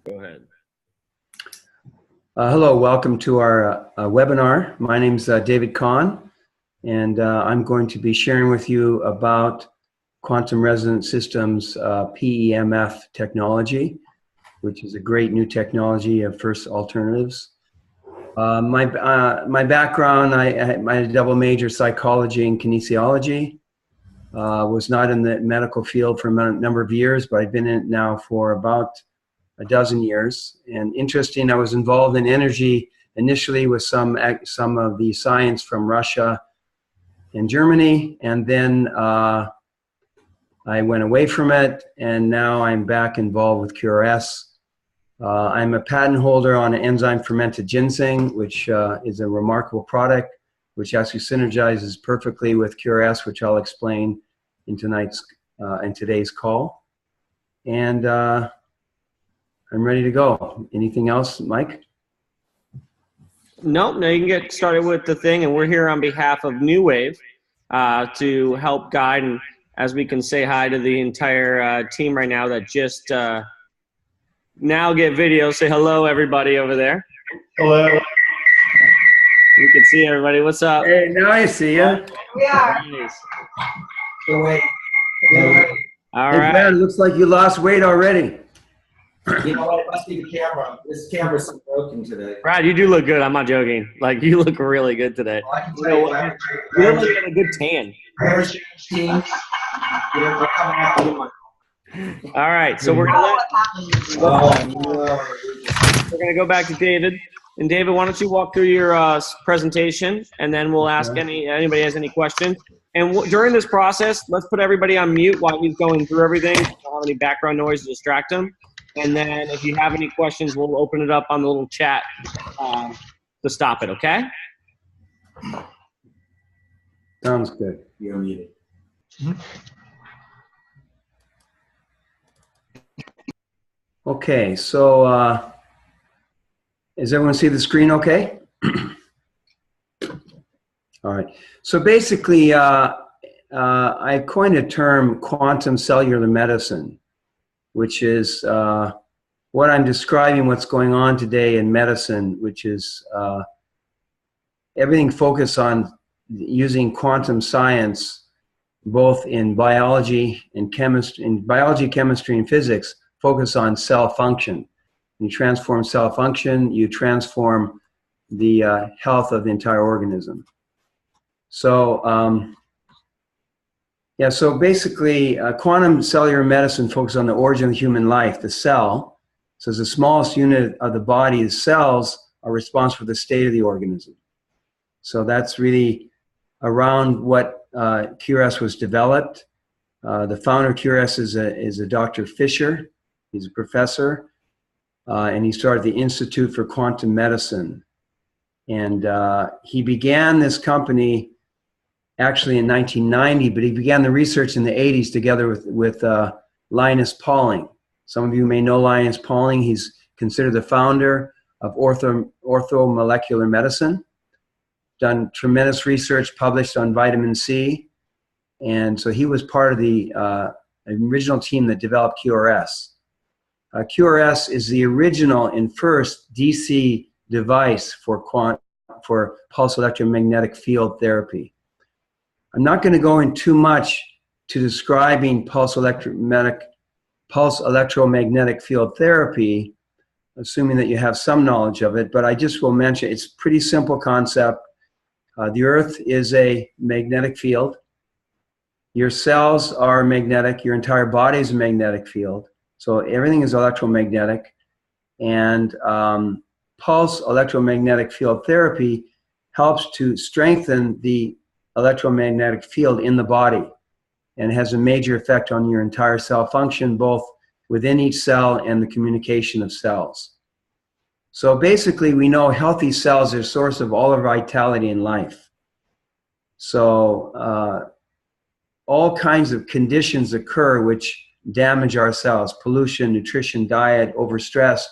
Go ahead. Hello, welcome to our webinar. My name is David Kahn, and I'm going to be sharing with you about quantum resonance systems PEMF technology, which is a great new technology of first alternatives. My background, I had a double major, psychology and kinesiology. Was not in the medical field for a number of years, but I've been in it now for about a dozen years. And interesting, I was involved in energy initially with some of the science from Russia and Germany, and then I went away from it, and now I'm back involved with QRS. I'm a patent holder on an enzyme fermented ginseng, which is a remarkable product, which actually synergizes perfectly with QRS, which I'll explain in today's call. And I'm ready to go. Anything else, Mike? No, you can get started with the thing, and we're here on behalf of New Wave to help guide, and as we can say hi to the entire team right now that just now get video. Say hello, everybody over there. Hello. You can see everybody. What's up? Hey, now I see you. We are. Nice. Wait. All Hey, right. Brad, looks like you lost weight already. You know what? It must be the camera. This camera's so broken today. Brad, you do look good. I'm not joking. Like, you look really good today. Well, I can You tell know you, what? I You look like you got a good tan. haven't changed teams. We're coming after you. All right, so we're gonna go back to David. And David, why don't you walk through your presentation, and then we'll ask anybody has any questions. And during this process, let's put everybody on mute while he's going through everything. Don't have any background noise to distract him. And then if you have any questions, we'll open it up on the little chat to stop it. Okay? Sounds good. You're muted. Okay, so does everyone see the screen okay? All right. So basically, I coined a term, quantum cellular medicine, which is what I'm describing what's going on today in medicine, which is everything focused on using quantum science, both in biology and chemistry, and physics, focus on cell function. You transform cell function, you transform the health of the entire organism. So, so basically, quantum cellular medicine focuses on the origin of human life, the cell. So as the smallest unit of the body, the cells are responsible for the state of the organism. So that's really around what QRS was developed. The founder of QRS is a Dr. Fisher. He's a professor, and he started the Institute for Quantum Medicine. And he began this company actually in 1990, but he began the research in the 80s together with Linus Pauling. Some of you may know Linus Pauling. He's considered the founder of orthomolecular medicine, done tremendous research, published on vitamin C. And so he was part of the original team that developed QRS. QRS is the original and first DC device for pulse electromagnetic field therapy. I'm not going to go in too much to describing pulse electromagnetic field therapy, assuming that you have some knowledge of it, but I just will mention it's a pretty simple concept. The Earth is a magnetic field. Your cells are magnetic. Your entire body is a magnetic field. So everything is electromagnetic. And pulse electromagnetic field therapy helps to strengthen the electromagnetic field in the body, and has a major effect on your entire cell function, both within each cell and the communication of cells. So basically, we know healthy cells are a source of all our vitality in life. So all kinds of conditions occur which damage our cells: pollution, nutrition, diet, overstress,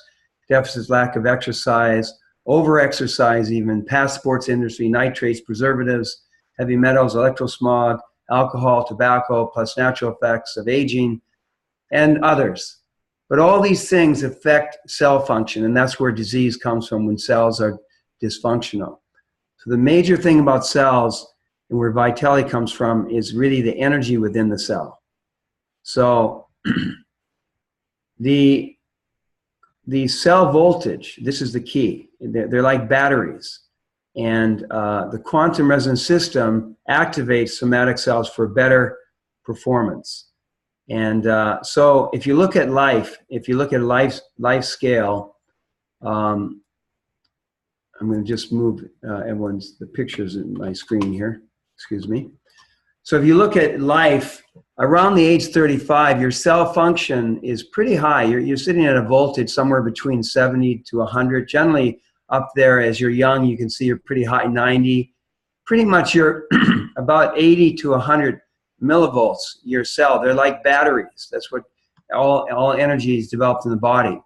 deficits, lack of exercise, over-exercise even, past sports industry, nitrates, preservatives, heavy metals, electrosmog, alcohol, tobacco, plus natural effects of aging, and others. But all these things affect cell function, and that's where disease comes from, when cells are dysfunctional. So the major thing about cells and where vitality comes from is really the energy within the cell. So the cell voltage, this is the key. They're like batteries. And the quantum resonance system activates somatic cells for better performance. And so if you look at life, if you look at life scale, I'm going to just move the pictures in my screen here. Excuse me. So if you look at life, around the age 35, your cell function is pretty high. You're sitting at a voltage somewhere between 70 to 100. Generally up there, as you're young, you can see you're pretty high, 90. Pretty much you're about 80 to 100 millivolts, your cell. They're like batteries. That's what all energy is developed in the body.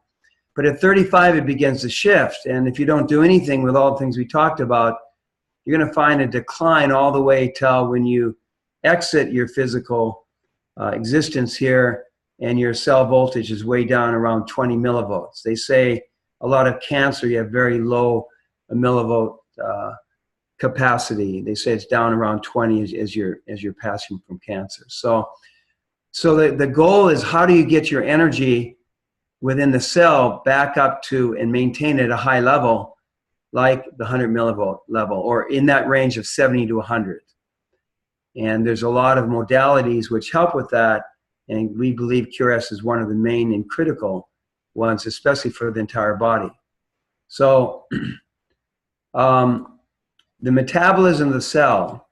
But at 35, it begins to shift. And if you don't do anything with all the things we talked about, you're going to find a decline all the way till when you exit your physical existence here, and your cell voltage is way down around 20 millivolts. They say a lot of cancer, you have very low millivolt capacity. They say it's down around 20 as you're passing from cancer. So the goal is, how do you get your energy within the cell back up to and maintain it at a high level, like the 100 millivolt level, or in that range of 70 to 100. And there's a lot of modalities which help with that, and we believe QRS is one of the main and critical ones, especially for the entire body. So the metabolism of the cell,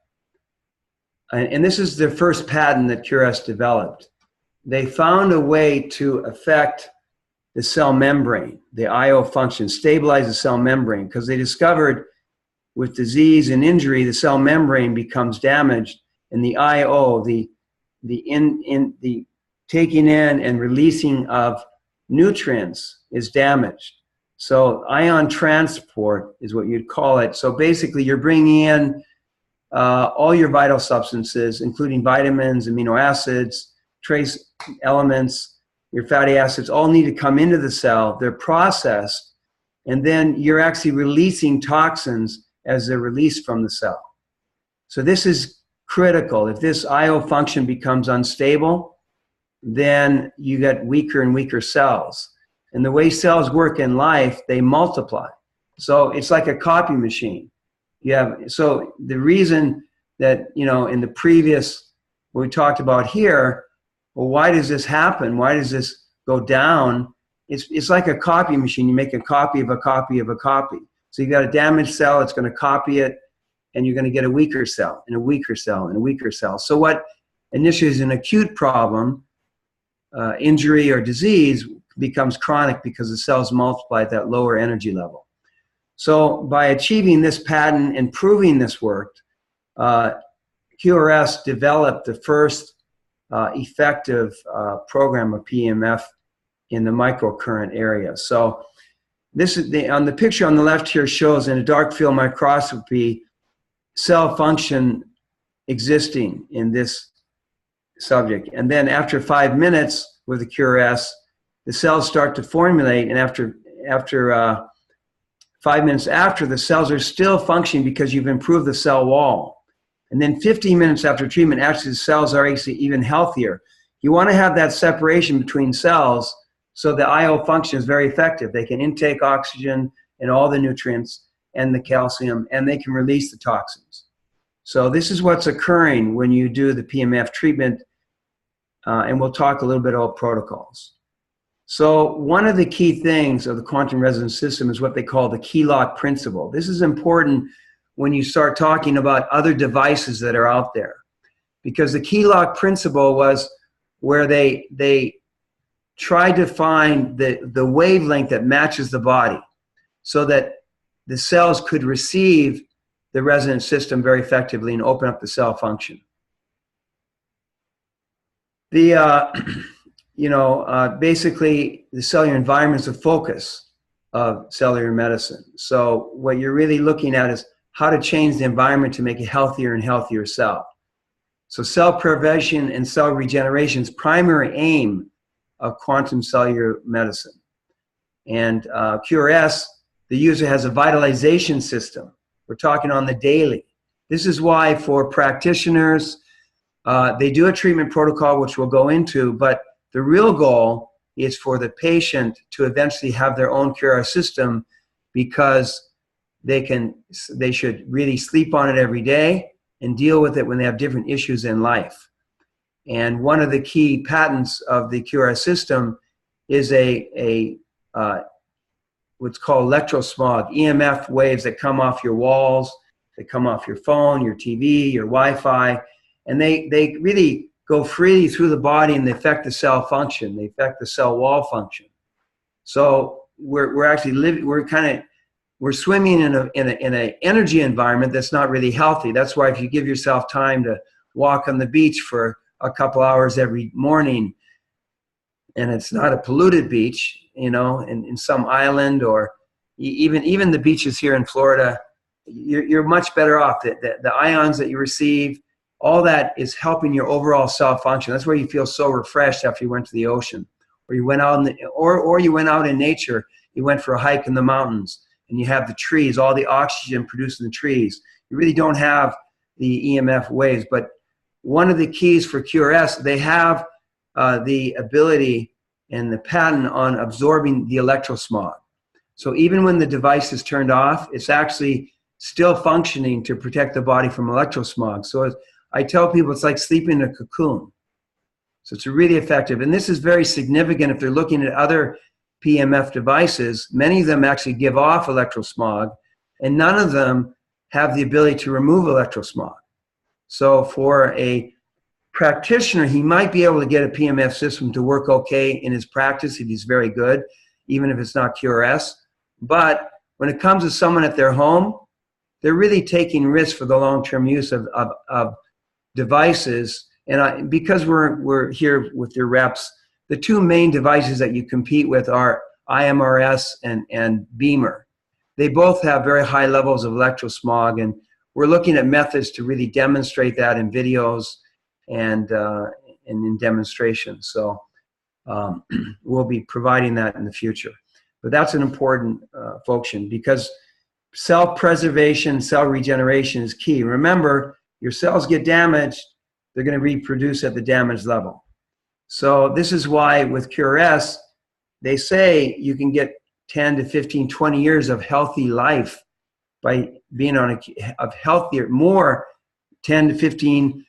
and this is the first patent that QRS developed. They found a way to affect the cell membrane, the IO function, stabilize the cell membrane, because they discovered with disease and injury, the cell membrane becomes damaged, and the IO, the taking in and releasing of nutrients is damaged. So ion transport is what you'd call it. So basically you're bringing in all your vital substances, including vitamins, amino acids, trace elements, your fatty acids, all need to come into the cell. They're processed, and then you're actually releasing toxins as they're released from the cell. So this is critical. If this IO function becomes unstable, then you get weaker and weaker cells. And the way cells work in life, they multiply. So it's like a copy machine. So the reason that, in the previous, what we talked about here, well, why does this happen? Why does this go down? It's like a copy machine. You make a copy of a copy of a copy. So you've got a damaged cell, it's going to copy it, and you're going to get a weaker cell, and a weaker cell, and a weaker cell. So what initially is an acute problem, injury or disease, becomes chronic because the cells multiply at that lower energy level. So by achieving this patent and proving this worked, QRS developed the first effective program of PEMF in the microcurrent area. So this is on the picture on the left here shows in a dark field microscopy cell function existing in this subject. And then after 5 minutes with the QRS, the cells start to formulate, and after 5 minutes after, the cells are still functioning because you've improved the cell wall. And then 15 minutes after treatment, actually the cells are actually even healthier. You want to have that separation between cells so the IO function is very effective. They can intake oxygen and all the nutrients and the calcium, and they can release the toxins. So this is what's occurring when you do the PEMF treatment, and we'll talk a little bit about protocols. So one of the key things of the quantum resonance system is what they call the key lock principle. This is important when you start talking about other devices that are out there, because the key lock principle was where they tried to find the wavelength that matches the body so that the cells could receive the resonance system very effectively and open up the cell function. Basically the cellular environment is the focus of cellular medicine. So what you're really looking at is how to change the environment to make a healthier and healthier cell. So cell preservation and cell regeneration's primary aim of quantum cellular medicine. And QRS, the user has a vitalization system. We're talking on the daily. This is why for practitioners, they do a treatment protocol, which we'll go into, but the real goal is for the patient to eventually have their own QRS system, because they should really sleep on it every day and deal with it when they have different issues in life. And one of the key patents of the QRS system is what's called electrosmog, EMF waves that come off your walls, that come off your phone, your TV, your Wi-Fi, and they really go freely through the body, and they affect the cell function. They affect the cell wall function. So we're actually living, we're swimming in an energy environment that's not really healthy. That's why if you give yourself time to walk on the beach for a couple hours every morning, and it's not a polluted beach, you know, in some island, or even the beaches here in Florida, you're much better off. The ions that you receive, all that is helping your overall cell function. That's why you feel so refreshed after you went to the ocean, or you went out or you went out in nature. You went for a hike in the mountains, and you have the trees, all the oxygen produced in the trees. You really don't have the EMF waves. But one of the keys for QRS, they have the ability and the patent on absorbing the electrosmog. So even when the device is turned off, it's actually still functioning to protect the body from electrosmog. So I tell people it's like sleeping in a cocoon. So it's really effective. And this is very significant if they're looking at other PMF devices. Many of them actually give off electrosmog, and none of them have the ability to remove electrosmog. So for a practitioner, he might be able to get a PMF system to work okay in his practice if he's very good, even if it's not QRS. But when it comes to someone at their home, they're really taking risks for the long-term use of devices. And because we're here with your reps, the two main devices that you compete with are IMRS and Beamer. They both have very high levels of electrosmog, and we're looking at methods to really demonstrate that in videos and in demonstrations. So we'll be providing that in the future. But that's an important function, because cell preservation, cell regeneration is key. Remember, your cells get damaged, they're going to reproduce at the damaged level. So this is why with QRS, they say you can get 10 to 15, 20 years of healthy life by being on of healthier, more 10 to 15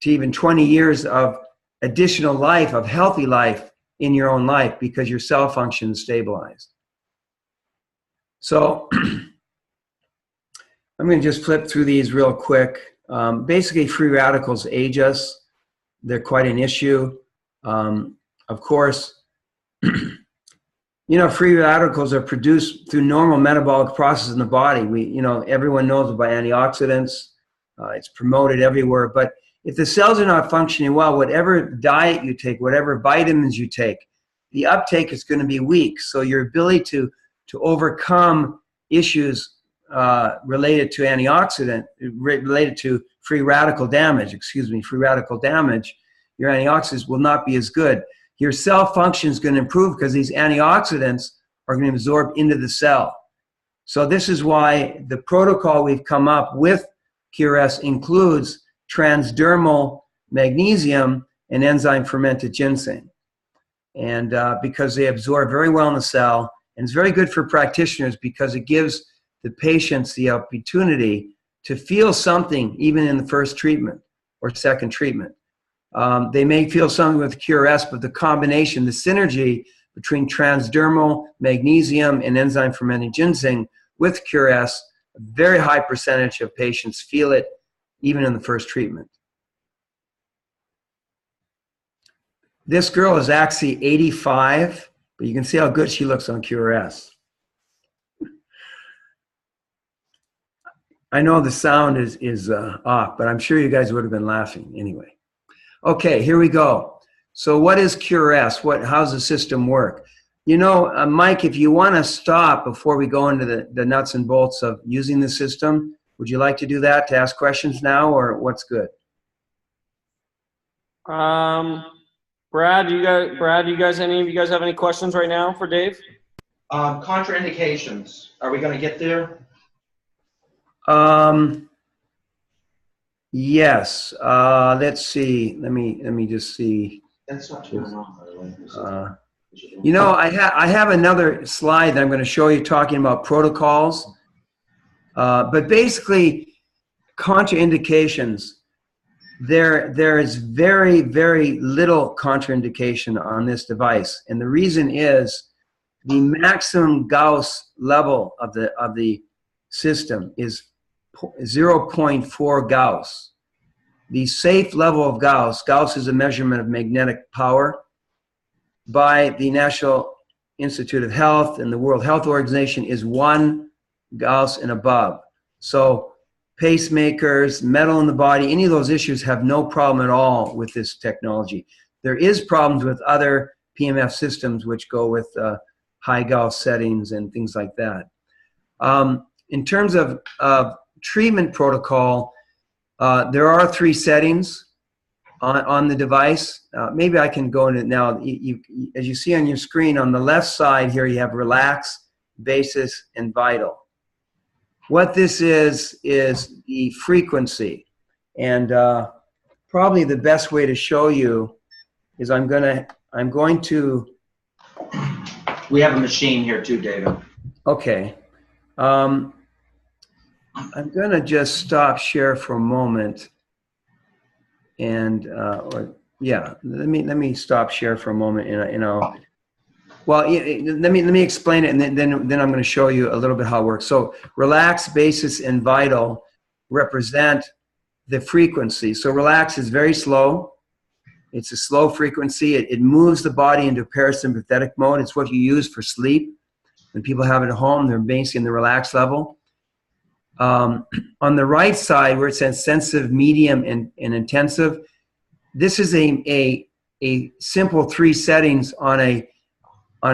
to even 20 years of additional life, of healthy life in your own life, because your cell function is stabilized. So I'm going to just flip through these real quick. Basically, free radicals age us. They're quite an issue. Of course, you know, free radicals are produced through normal metabolic processes in the body. Everyone knows about antioxidants. It's promoted everywhere. But if the cells are not functioning well, whatever diet you take, whatever vitamins you take, the uptake is going to be weak. So your ability to overcome issues related to related to free radical damage, your antioxidants will not be as good. Your cell function is going to improve because these antioxidants are going to absorb into the cell. So this is why the protocol we've come up with QRS includes transdermal magnesium and enzyme fermented ginseng. And because they absorb very well in the cell, and it's very good for practitioners because it gives the patients the opportunity to feel something even in the first treatment or second treatment. They may feel something with QRS, but the combination, the synergy between transdermal magnesium and enzyme fermented ginseng with QRS, a very high percentage of patients feel it even in the first treatment. This girl is actually 85, but you can see how good she looks on QRS. I know the sound is off, but I'm sure you guys would have been laughing anyway. Okay, here we go. So what is QRS? How's the system work? You know, Mike, if you want to stop before we go into the nuts and bolts of using the system, would you like to do that, to ask questions now, or what's good? Any of you guys have any questions right now for Dave? Contraindications. Are we going to get there? Yes. Let's see. Let me just see. That's not too long, by the way. You know, I have another slide that I'm going to show you talking about protocols. But basically, contraindications. There is very, very little contraindication on this device, and the reason is the maximum Gauss level of the system is 0.4 Gauss. The safe level of Gauss is a measurement of magnetic power by the National Institute of Health and the World Health Organization, is 1 Gauss and above. So pacemakers, metal in the body, any of those issues have no problem at all with this technology. There is problems with other PMF systems which go with high Gauss settings and things like that. In terms of treatment protocol, there are 3 settings on the device. Maybe I can go into it now. As you see on your screen, on the left side here, you have relax, basis, and vital. What this is the frequency. And probably the best way to show you is I'm going to. We have a machine here too, David. Okay. I'm going to just stop share for a moment. And yeah, let me stop share for a moment, and I'll. Well, let me explain it, and then I'm going to show you a little bit how it works. So, relax, basis, and vital represent the frequency. So, relax is very slow. It's a slow frequency. It moves the body into parasympathetic mode. It's what you use for sleep. When people have it at home, they're basically in the relaxed level. On the right side, where it says sensitive, medium, and intensive, this is a simple 3 settings on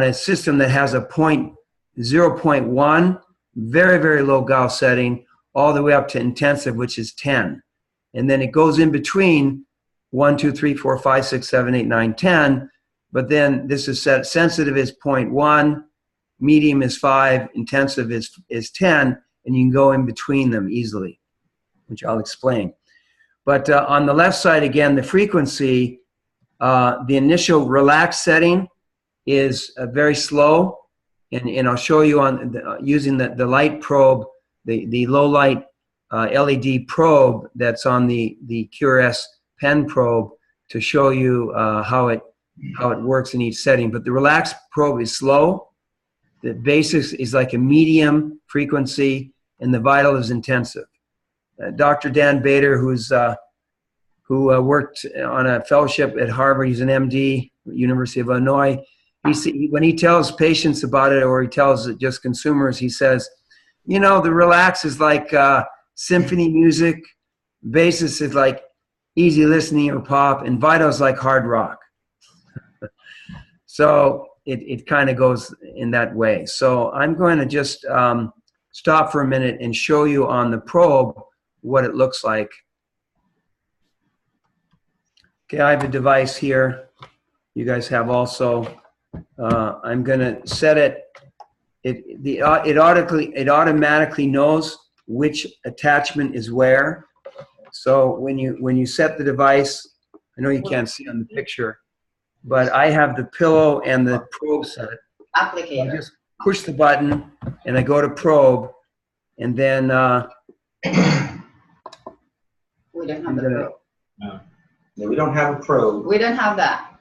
a system that has a 0.1, very, very low Gauss setting, all the way up to intensive, which is 10. And then it goes in between 1, 2, 3, 4, 5, 6, 7, 8, 9, 10. But then this is set, sensitive is 0.1, medium is 5, intensive is 10. And you can go in between them easily, which I'll explain. But on the left side, again, the frequency, the initial relax setting is very slow. And I'll show you on using the light probe, the low light LED probe that's on the QRS pen probe to show you how it works in each setting. But the relax probe is slow. The basis is like a medium frequency, and the vital is intensive. Dr. Dan Bader, who worked on a fellowship at Harvard, he's an MD, University of Illinois. When he tells patients about it, or he tells just consumers, he says, you know, the relax is like symphony music, basis is like easy listening or pop, and vital is like hard rock. So it kind of goes in that way. So I'm going to just stop for a minute and show you on the probe what it looks like. Okay, I have a device here. You guys have also. I'm going to set it. It automatically knows which attachment is where. So when you set the device, I know you can't see on the picture, but I have the pillow and the probe set. Applicator. I just push the button and I go to probe, and then We don't have the probe. No, we don't have a probe. We don't have that.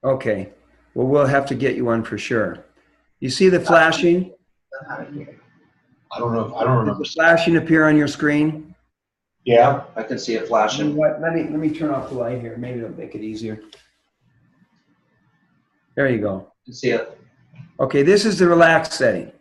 okay. Well, we'll have to get you one for sure. You see the flashing? We don't have it here. I don't know. I don't Does remember. the flashing appear on your screen? Yeah, I can see it You know flashing. what? Let me turn off the light here. Maybe it'll make it easier. There you go. I can see it. Okay, this is the relax setting.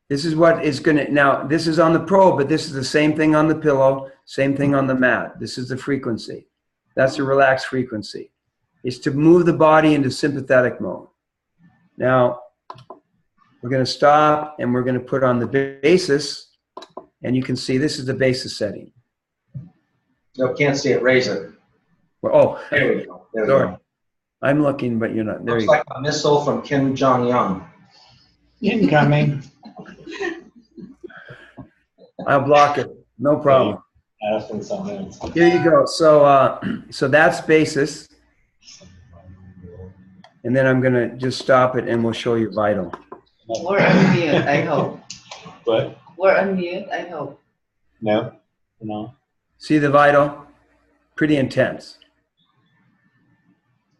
This is what is going to, now this is on the probe, but this is the same thing on the pillow, same thing on the mat. This is the frequency. That's the relaxed frequency. It's to move the body into sympathetic mode. Now, we're going to stop and we're going to put on the basis, and you can see this is the basis setting. No, can't see it. Raise it. Oh, There we go. There we sorry. go. I'm looking, but you're not. There Looks you go. like a missile from Kim Jong-un. Incoming. I'll block it. No problem. Asking something else. Here you go. So, so that's basis. And then I'm going to just stop it and we'll show you vital. We're on mute, I hope. But We're on mute, I hope. no, no. See the vital? Pretty intense.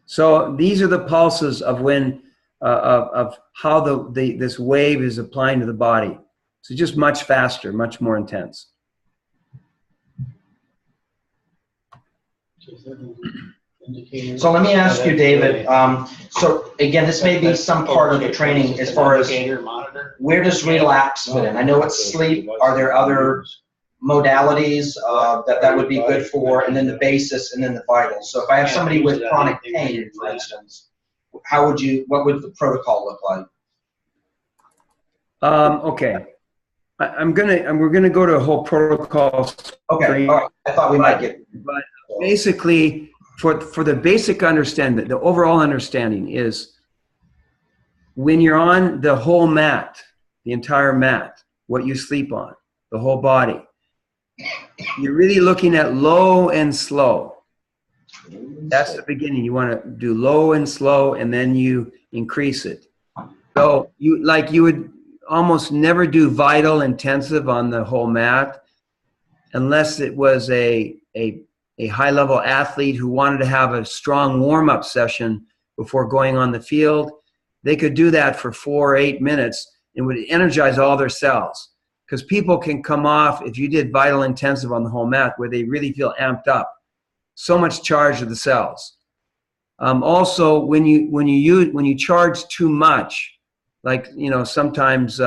So these are the pulses of when, of how this wave is applying to the body. So just much faster, much more intense. So let me ask you, David, so again, this may be some part of the training as far as where does relax fit in? I know it's sleep. Are there other modalities that would be good for, and then the basis, and then the vital? So if I have somebody with chronic pain, for instance, what would the protocol look like? Okay. We're gonna go to a whole protocol. Okay, all right. I thought we might get. But basically, for the basic understanding, the overall understanding is when you're on the whole mat, the entire mat, what you sleep on, the whole body, you're really looking at low and slow. That's the beginning. You want to do low and slow, and then you increase it. So you would almost never do vital intensive on the whole mat unless it was a high-level athlete who wanted to have a strong warm-up session before going on the field. They could do that for 4 or 8 minutes and would energize all their cells. Because people can come off, if you did vital intensive on the whole mat, where they really feel amped up. So much charge of the cells. Also, when you charge too much, like, sometimes,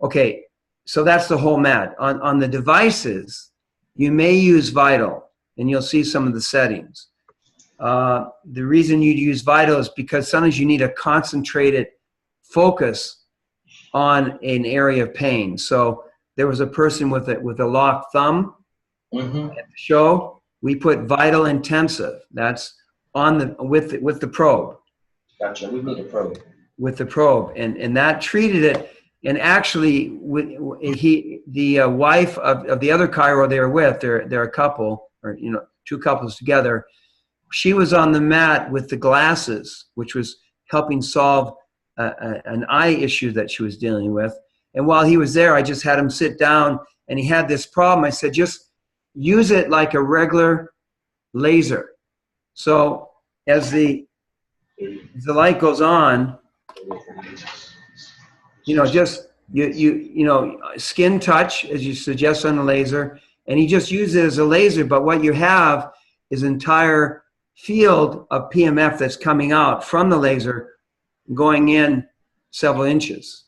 okay, so that's the whole mat. On the devices, you may use vital, and you'll see some of the settings. The reason you'd use vital is because sometimes you need a concentrated focus on an area of pain. So there was a person with a locked thumb at the show. We put vital intensive. That's on with the probe. Gotcha. We need a probe. With the probe, and that treated it. And actually, the wife of the other chiro they were with, they're a couple, or 2 couples together. She was on the mat with the glasses, which was helping solve an eye issue that she was dealing with. And while he was there, I just had him sit down, and he had this problem. I said, just use it like a regular laser. So as the light goes on, just skin touch, as you suggest on the laser, and you just use it as a laser. But what you have is an entire field of PMF that's coming out from the laser, going in several inches.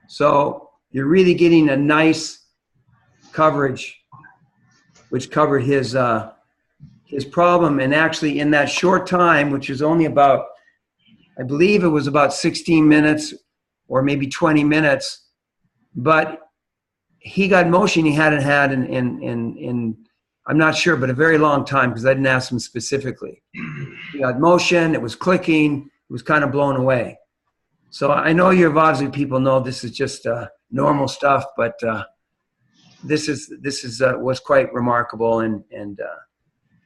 So you're really getting a nice coverage, which covered his problem. And actually, in that short time, which is only about, I believe it was about 16 minutes or maybe 20 minutes, but he got motion he hadn't had in I'm not sure, but a very long time, because I didn't ask him specifically. He got motion, it was clicking, it was kind of blown away. So I know your Vodzi people know this is just normal stuff, but this was quite remarkable. And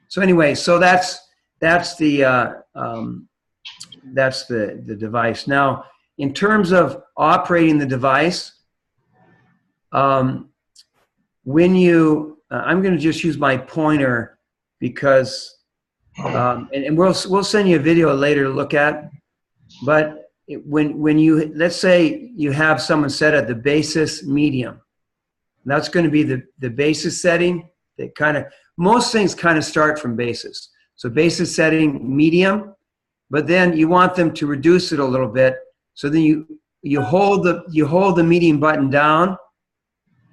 so anyway, so that's the device. Now, in terms of operating the device, when you, I'm going to just use my pointer because, and we'll send you a video later to look at. But when you, let's say you have someone set at the basis medium, that's going to be the basis setting. That most things kind of start from basis. So basis setting medium, but then you want them to reduce it a little bit. So then you hold the medium button down,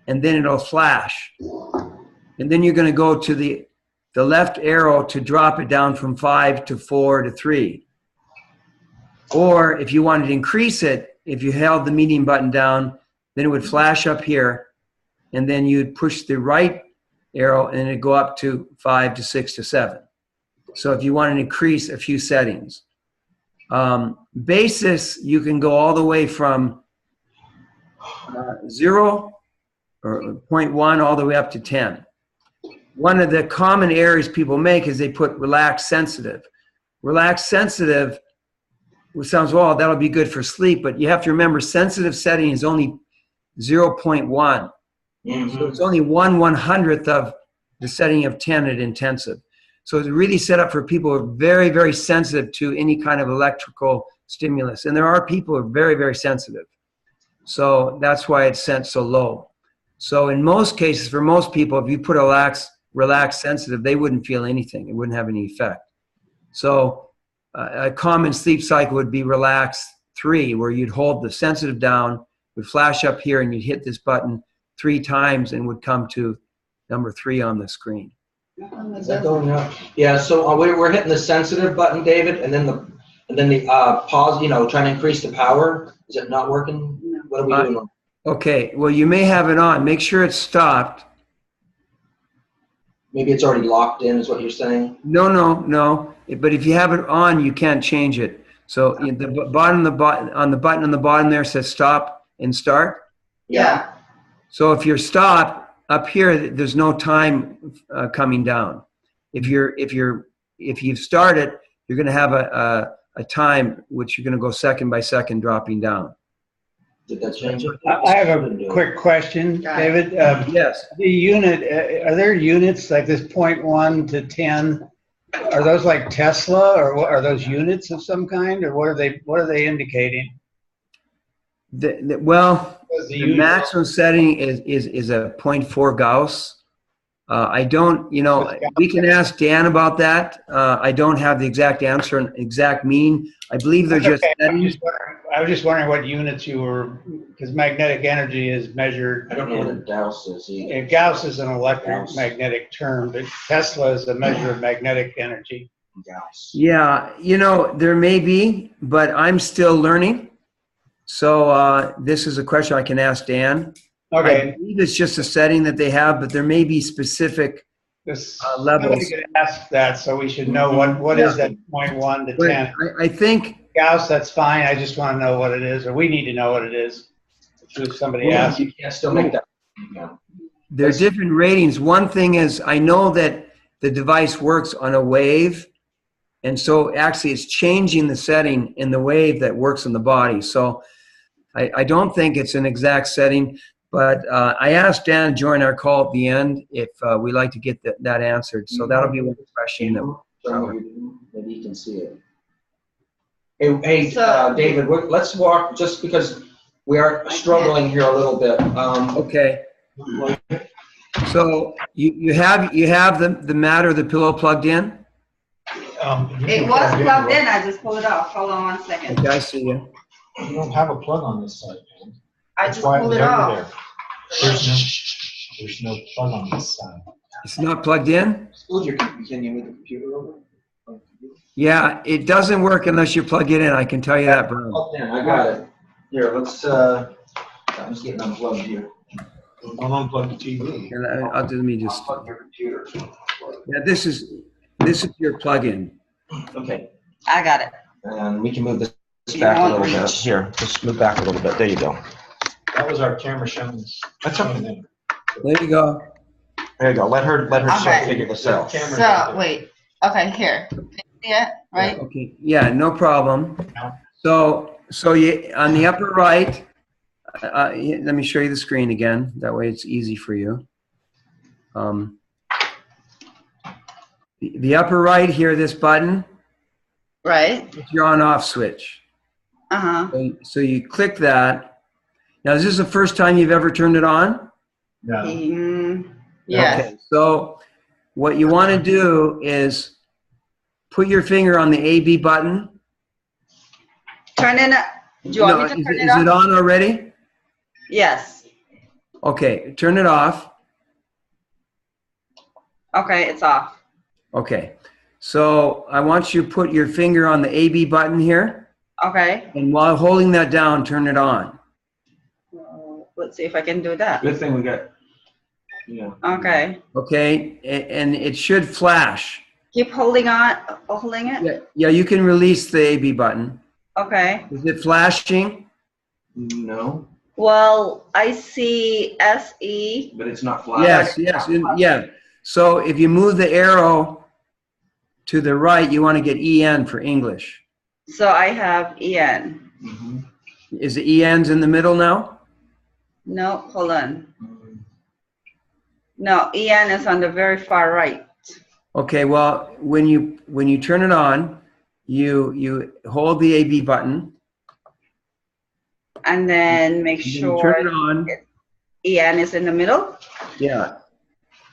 and then it'll flash. And then you're going to go to the left arrow to drop it down from 5 to 4 to 3. Or if you wanted to increase it, if you held the medium button down, then it would flash up here, and then you'd push the right arrow and it'd go up to 5 to 6 to 7. So if you want to increase a few settings. Basis, you can go all the way from 0 or 0.1 all the way up to 10. One of the common errors people make is they put relaxed sensitive. Relaxed sensitive, which sounds, well, that'll be good for sleep, but you have to remember sensitive setting is only 0.1. So it's only 1/100th of the setting of 10 at intensive. So it's really set up for people who are very, very sensitive to any kind of electrical stimulus. And there are people who are very, very sensitive. So that's why it's set so low. So in most cases, for most people, if you put a relaxed sensitive, they wouldn't feel anything. It wouldn't have any effect. So a common sleep cycle would be relaxed 3, where you'd hold the sensitive down, would flash up here, and you'd hit this button 3 times and would come to number 3 on the screen. Is that going up? Yeah, so we're hitting the sensitive button, David, and then the pause, trying to increase the power. Is it not working? What are we doing? Okay, well, you may have it on. Make sure it's stopped. Maybe it's already locked in, is what you're saying? No. But if you have it on, you can't change it. So on the button on the bottom there says stop and start. Yeah. So if you're stopped up here, there's no time coming down. If you've started, you're going to have a time which you're going to go second by second dropping down. Did that change it? I have a quick question, David. Yes. The unit, are there units like this 0.1 to 10? Are those like Tesla, or what, are those units of some kind, or what are they indicating? Well, the maximum setting is a 0.4 Gauss. I don't, we can ask Dan about that. I don't have the exact answer and exact mean. I believe they're just settings. I was just wondering what units you were, because magnetic energy is measured. I don't know what a Gauss is either. Gauss is an electromagnetic term, but Tesla is a measure of magnetic energy. Gauss. Yeah, there may be, but I'm still learning. So this is a question I can ask Dan. Okay. I believe it's just a setting that they have, but there may be specific levels. Somebody could ask that, so we should know what is that 0.1 to 10. I think Gauss, that's fine. I just want to know what it is, or we need to know what it is. If somebody asks. You can still make that. Yeah. there's different ratings. One thing is I know that the device works on a wave, and so actually it's changing the setting in the wave that works in the body. So I don't think it's an exact setting. But I asked Dan to join our call at the end if we'd like to get that answered. So that'll be one question. Maybe you can see it. Hey, David, let's walk, just because we are struggling here a little bit. Okay. So you have the mat or the pillow plugged in? It was plugged in, I just pulled it off. Hold on 1 second. Okay, I see you. You don't have a plug on this side, man. I just pulled it off. There's no plug on this side. It's not plugged in? Can you move the computer over? Yeah, it doesn't work unless you plug it in. I can tell you that, Brian. I got it. Here, let's, I'm just getting unplugged here. Don't unplug the TV. And let me just. Unplug your computer. Yeah, this is your plug-in. Okay. I got it. And we can move this back a little bit. Here, just move back a little bit. There you go. That was our camera showing us. That's okay. There you go. There you go. Let her Okay. figure this out. So, wait. Okay, here. Yeah, right? Okay. Yeah, no problem. So you on the upper right. Let me show you the screen again. That way it's easy for you. The upper right here, this button. Right. It's your on-off switch. Uh-huh. So you click that. Now, is this the first time you've ever turned it on? No. Yes. Okay. So what you want to do is put your finger on the AB button. Turn it up. Do you want me to turn it off? Is it on already? Yes. Okay. Turn it off. Okay, it's off. Okay. So I want you to put your finger on the AB button here. Okay. And while holding that down, turn it on. Let's see if I can do that. Good thing we got, yeah. Okay. Okay. And it should flash. Keep holding it? Yeah, yeah, you can release the AB button. Okay. Is it flashing? No, Well, I see SE. but it's not flashing. Yes, yes, yeah. So if you move the arrow to the right, you want to get EN for English. So I have EN. Mhm. Is the EN's in the middle now? No, hold on. No, EN is on the very far right. Okay, well, when you turn it on, you hold the AB button. And then make And then you sure turn it on. EN is in the middle. Yeah.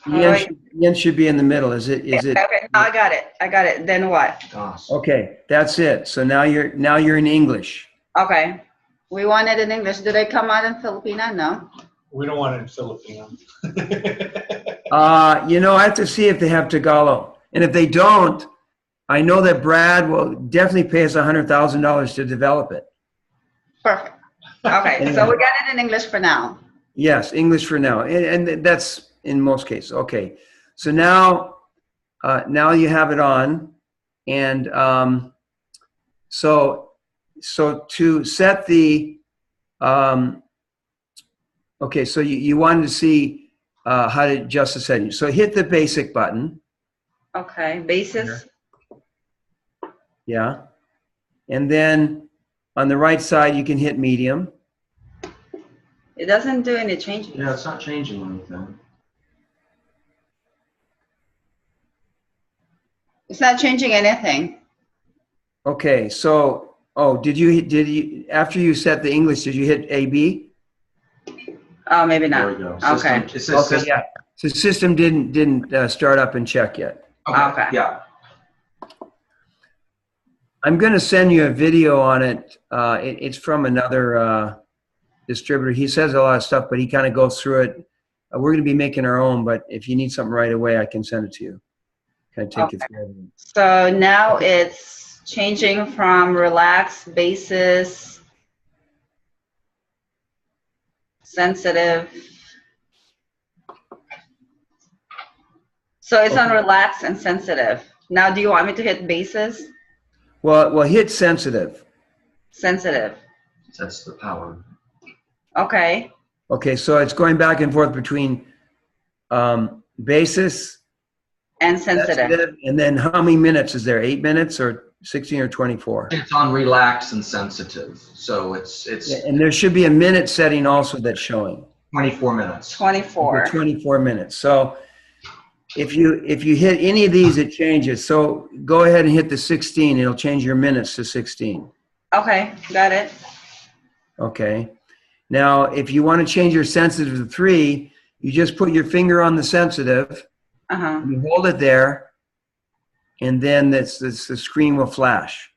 Alright. EN should be in the middle. Is it? Okay, I got it. I got it. Then what? Gosh. Okay, that's it. So now you're in English. Okay. We want it in English. Do they come out in Filipino? No. We don't want it in Filipino. You know, I have to see if they have Tagalog. And if they don't, I know that Brad will definitely pay us $100,000 to develop it. Perfect. Okay, so we got it in English for now. Yes, English for now. And that's in most cases. Okay. So now you have it on. And so to set the, okay, so you wanted to see how to adjust the settings. So hit the basic button. Okay, basis. Yeah. And then on the right side, you can hit medium. It doesn't do any changes. Yeah, it's not changing anything. It's not changing anything. Okay. So, did you, after you set the English, did you hit AB? Oh, maybe There not. we go. Okay. It says Okay. system. Yeah. So the system didn't start up and check yet. Okay. Yeah. I'm going to send you a video on it. It's from another distributor. He says a lot of stuff, but he kind of goes through it. We're going to be making our own, but if you need something right away, I can send it to you. Kind of take it through everything. So now it's changing from relaxed, basis, sensitive. So it's on relaxed and sensitive. Now, do you want me to hit basis? Well, hit sensitive. Sensitive. That's the power. Okay. Okay, so it's going back and forth between basis, And sensitive. and then how many minutes is there? 8 minutes or 16 or 24? It's on relaxed and sensitive, so it's And there should be a minute setting also that's showing. 24 minutes. 24. 24 minutes. So if you hit any of these, it changes. So go ahead and hit the 16. It'll change your minutes to 16. Okay, got it. Okay. Now, if you want to change your sensitive to 3, you just put your finger on the sensitive. Uh-huh. You hold it there, and then the screen will flash.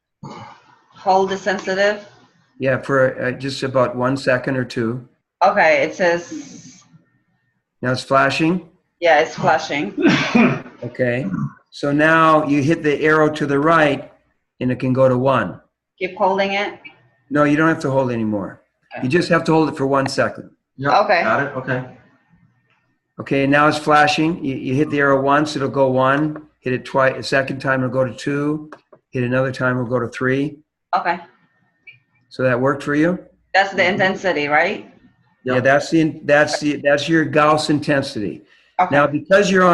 Hold the sensitive. Yeah, for just about 1 second or 2. Okay, it says, Now it's flashing. yeah, it's flashing. Okay. So now you hit the arrow to the right, and it can go to 1. Keep holding it. No, you don't have to hold it anymore. You just have to hold it for 1 second. Yep, Okay. got it? Okay. Okay, now it's flashing. You hit the arrow once, it'll go 1. Hit it twice. A second time, it'll go to 2. Hit another time, it'll go to 3. Okay. So that worked for you? That's the intensity, right? Yeah, that's your Gauss intensity. Okay. Now, because you're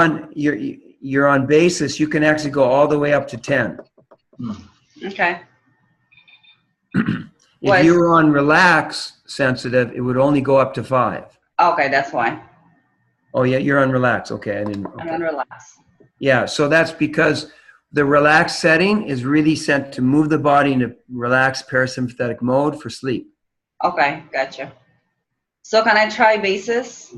on basis, you can actually go all the way up to 10. Okay. If you were on relax sensitive, it would only go up to 5. Okay, that's why. Oh yeah, you're on relax. Okay, I didn't. I'm Okay. on relax. Yeah, so that's because the relaxed setting is really sent to move the body into relaxed parasympathetic mode for sleep. Okay, gotcha. So can I try basis?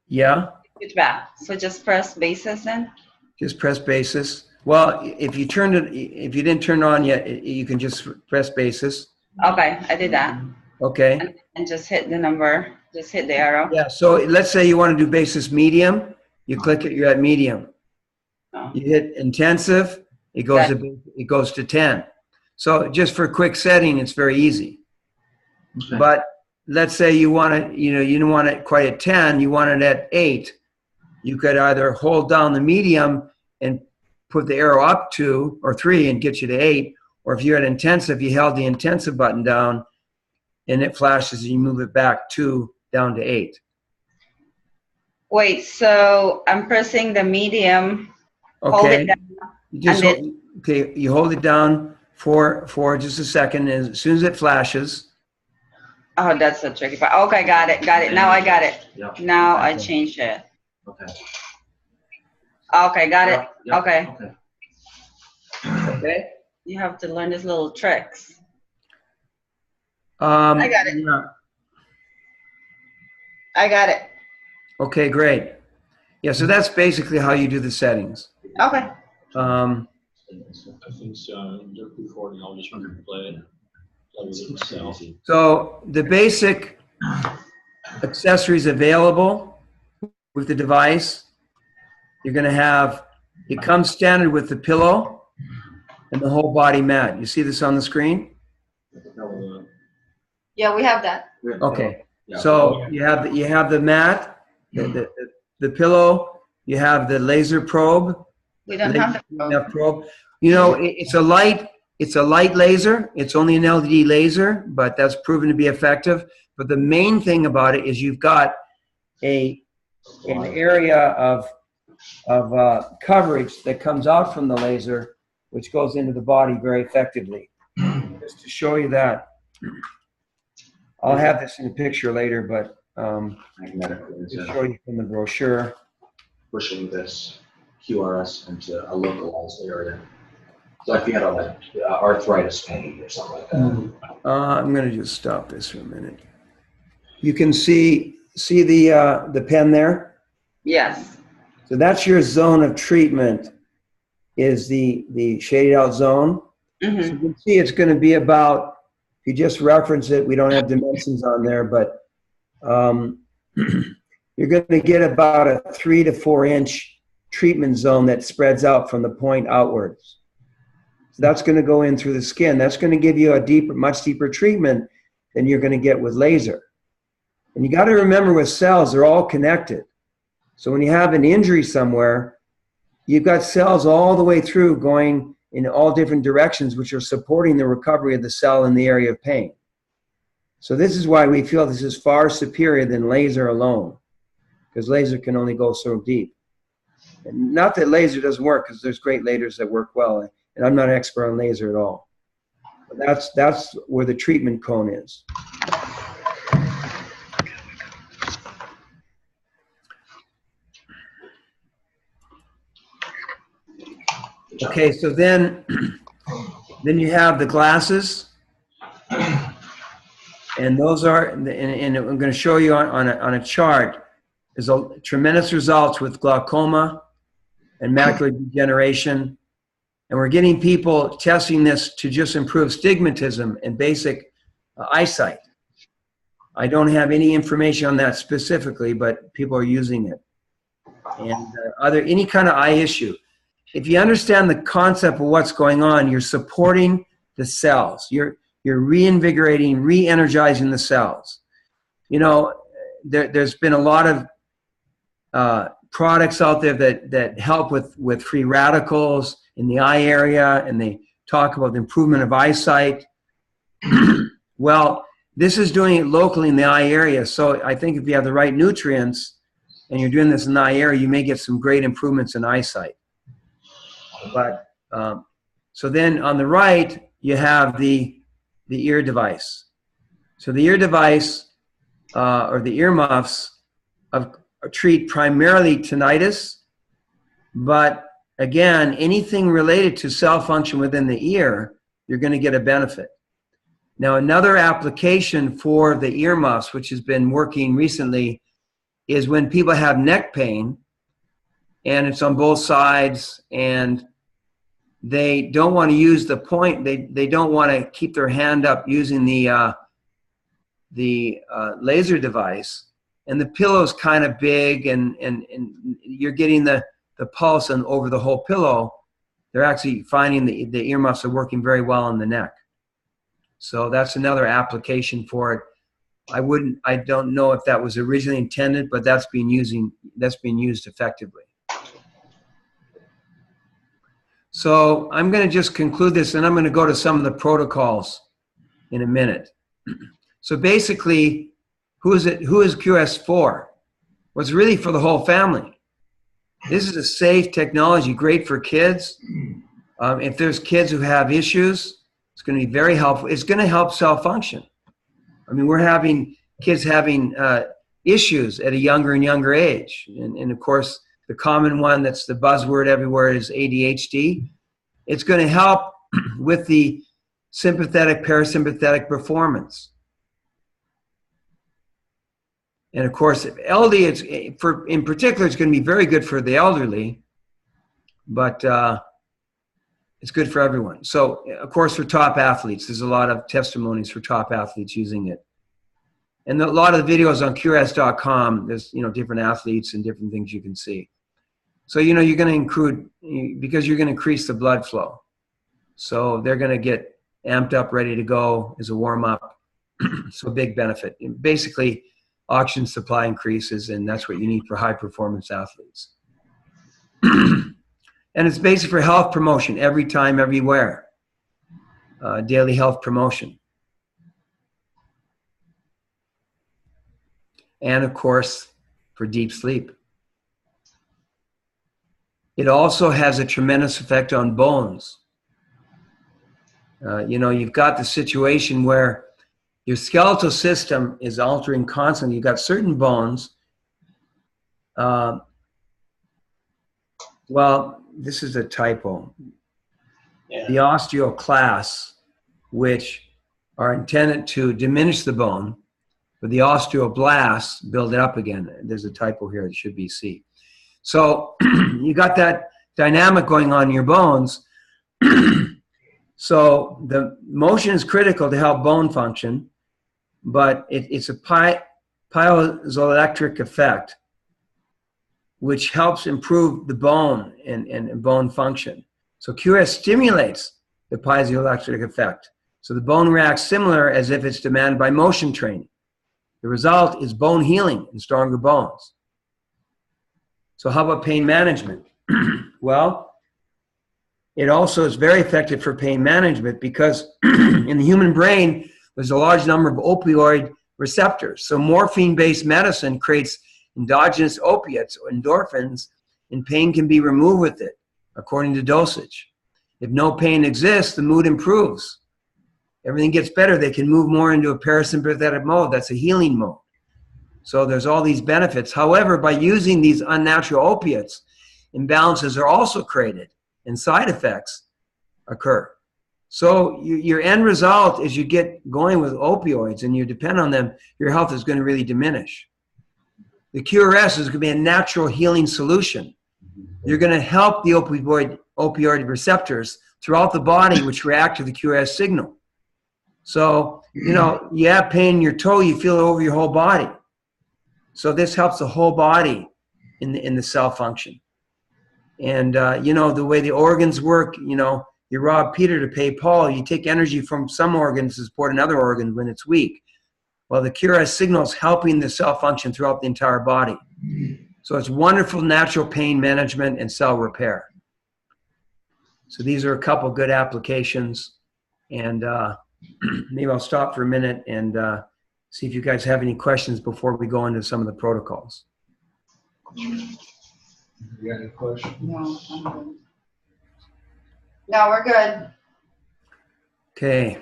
Yeah, Switch back. So just press basis then? just press basis. Well, if you didn't turn it on yet, you can just press basis. Okay, I did that. Okay. And just hit the number. Just hit the arrow. Yeah, so let's say you want to do basis medium. You click it, you're at medium. Oh. You hit intensive, it goes to 10. So just for a quick setting, it's very easy. Okay. But let's say you want it, you don't want it quite at 10, you want it at 8. You could either hold down the medium and put the arrow up 2 or 3 and get you to 8. Or if you're at intensive, you held the intensive button down and it flashes and you move it back 2 down to 8. Wait, so I'm pressing the medium. Hold it Okay. down. You hold it down for just a second. And as soon as it flashes. Oh, that's a tricky part. Okay, got it. Now I got it. Yeah. Now I changed it. Okay. Okay, got it. Yeah, Okay. Okay. You have to learn these little tricks. I got it. Yeah. I got it. Okay, great. Yeah, so that's basically how you do the settings. Okay. I think so. Just recording, I'll just play it. So the basic accessories available with the device, you're going to have, it comes standard with the pillow and the whole body mat. You see this on the screen? Yeah, we have that. Okay. So you have the mat, the pillow, you have the laser probe. We don't have the probe. You know, it's a light laser. It's only an LED laser, but that's proven to be effective. But the main thing about it is you've got an area of coverage that comes out from the laser, which goes into the body very effectively. Just to show you that. I'll have this in a picture later, but to show you from the brochure. Pushing this QRS into a localized area. So if you had arthritis pain or something like that. I'm going to just stop this for a minute. You can see the pen there? Yes. So that's your zone of treatment, is the shaded out zone. Mm-hmm. So you can see it's going to be about, if you just reference it, we don't have dimensions on there, but you're going to get about a 3 to 4 inch treatment zone that spreads out from the point outwards. So that's going to go in through the skin. That's going to give you a much deeper treatment than you're going to get with laser. And you got to remember, with cells, they're all connected. So when you have an injury somewhere, you've got cells all the way through going in all different directions, which are supporting the recovery of the cell in the area of pain. So this is why we feel this is far superior than laser alone, because laser can only go so deep. And not that laser doesn't work, because there's great lasers that work well, and I'm not an expert on laser at all. But that's where the treatment cone is. Okay, so then you have the glasses, and those are, and I'm going to show you on a chart. There's a tremendous results with glaucoma and macular degeneration, and we're getting people testing this to just improve stigmatism and basic eyesight. I don't have any information on that specifically, but people are using it. And any kind of eye issue. If you understand the concept of what's going on, you're supporting the cells. You're reinvigorating, re-energizing the cells. You know, there's been a lot of products out there that help with free radicals in the eye area, and they talk about the improvement of eyesight. Well, this is doing it locally in the eye area. So I think if you have the right nutrients and you're doing this in the eye area, you may get some great improvements in eyesight. But so then on the right, you have the ear device. So the ear device or the earmuffs treat primarily tinnitus, but again, anything related to cell function within the ear, you're going to get a benefit. Now, another application for the earmuffs, which has been working recently, is when people have neck pain, and it's on both sides, and they don't want to use the point. They don't want to keep their hand up using the laser device, and the pillow's kind of big, and you're getting the pulse and over the whole pillow. They're actually finding the earmuffs are working very well on the neck. So that's another application for it. I don't know if that was originally intended, but that's being used effectively. So I'm going to just conclude this, and I'm going to go to some of the protocols in a minute. So basically, who is QRS for? Well, it's really for the whole family. This is a safe technology, great for kids. If there's kids who have issues, it's going to be very helpful. It's going to help cell function. I mean, we're having kids having issues at a younger and younger age. And of course, the common one that's the buzzword everywhere is ADHD. It's going to help with the sympathetic, parasympathetic performance. And of course, in particular, it's going to be very good for the elderly, but it's good for everyone. So, of course, for top athletes, there's a lot of testimonies for top athletes using it. And a lot of the videos on QRS.com, there's, different athletes and different things you can see. So, you're going to include, because you're going to increase the blood flow. So they're going to get amped up, ready to go as a warm-up. So big benefit. And basically, oxygen supply increases, and that's what you need for high-performance athletes. And it's basic for health promotion, every time, everywhere. Daily health promotion. And, of course, for deep sleep. It also has a tremendous effect on bones. You've got the situation where your skeletal system is altering constantly. You've got certain bones. Well, this is a typo. Yeah. The osteoclasts, which are intended to diminish the bone, but the osteoblasts build it up again. There's a typo here. It should be C. So you got that dynamic going on in your bones. So the motion is critical to help bone function, but it's a piezoelectric effect, which helps improve the bone and bone function. So QRS stimulates the piezoelectric effect. So the bone reacts similar as if it's demanded by motion training. The result is bone healing and stronger bones. So how about pain management? Well, it also is very effective for pain management because in the human brain, there's a large number of opioid receptors. So morphine-based medicine creates endogenous opiates or endorphins, and pain can be removed with it, according to dosage. If no pain exists, the mood improves. Everything gets better. They can move more into a parasympathetic mode. That's a healing mode. So there's all these benefits. However, by using these unnatural opiates, imbalances are also created and side effects occur. So your end result is you get going with opioids and you depend on them, your health is going to really diminish. The QRS is going to be a natural healing solution. You're going to help the opioid receptors throughout the body, which react to the QRS signal. So, you have pain in your toe, you feel it over your whole body. So this helps the whole body in the cell function. And, the way the organs work, you rob Peter to pay Paul. You take energy from some organs to support another organ when it's weak. Well, the QRS signal is helping the cell function throughout the entire body. So it's wonderful natural pain management and cell repair. So these are a couple good applications. And maybe I'll stop for a minute and see if you guys have any questions before we go into some of the protocols. You got any questions? No, I'm good. No, we're good. Okay.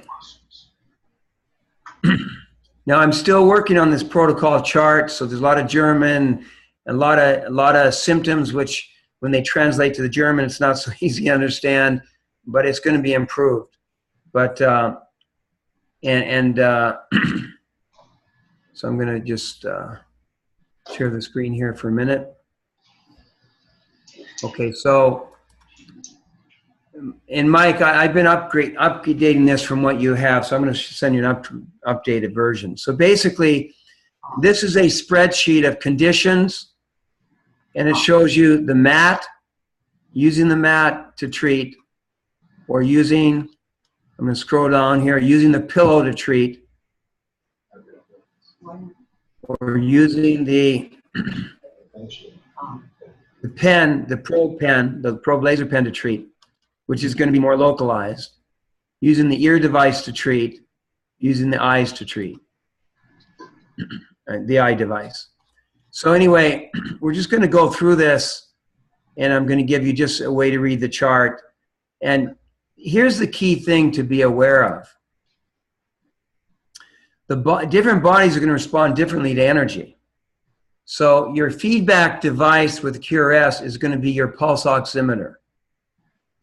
Now I'm still working on this protocol chart, so there's a lot of German, a lot of symptoms which, when they translate to the German, it's not so easy to understand, but it's going to be improved. But so I'm going to just share the screen here for a minute. Okay, so, and Mike, I've been updating this from what you have, so I'm going to send you an updated version. So basically, this is a spreadsheet of conditions, and it shows you the mat, using the mat to treat, or using, I'm going to scroll down here, using the pillow to treat, or using the pen, the probe laser pen to treat. which is going to be more localized, using the ear device to treat, using the eyes to treat, the eye device. So anyway, we're just going to go through this, and I'm going to give you just a way to read the chart. And here's the key thing to be aware of. Different bodies are going to respond differently to energy. So your feedback device with QRS is going to be your pulse oximeter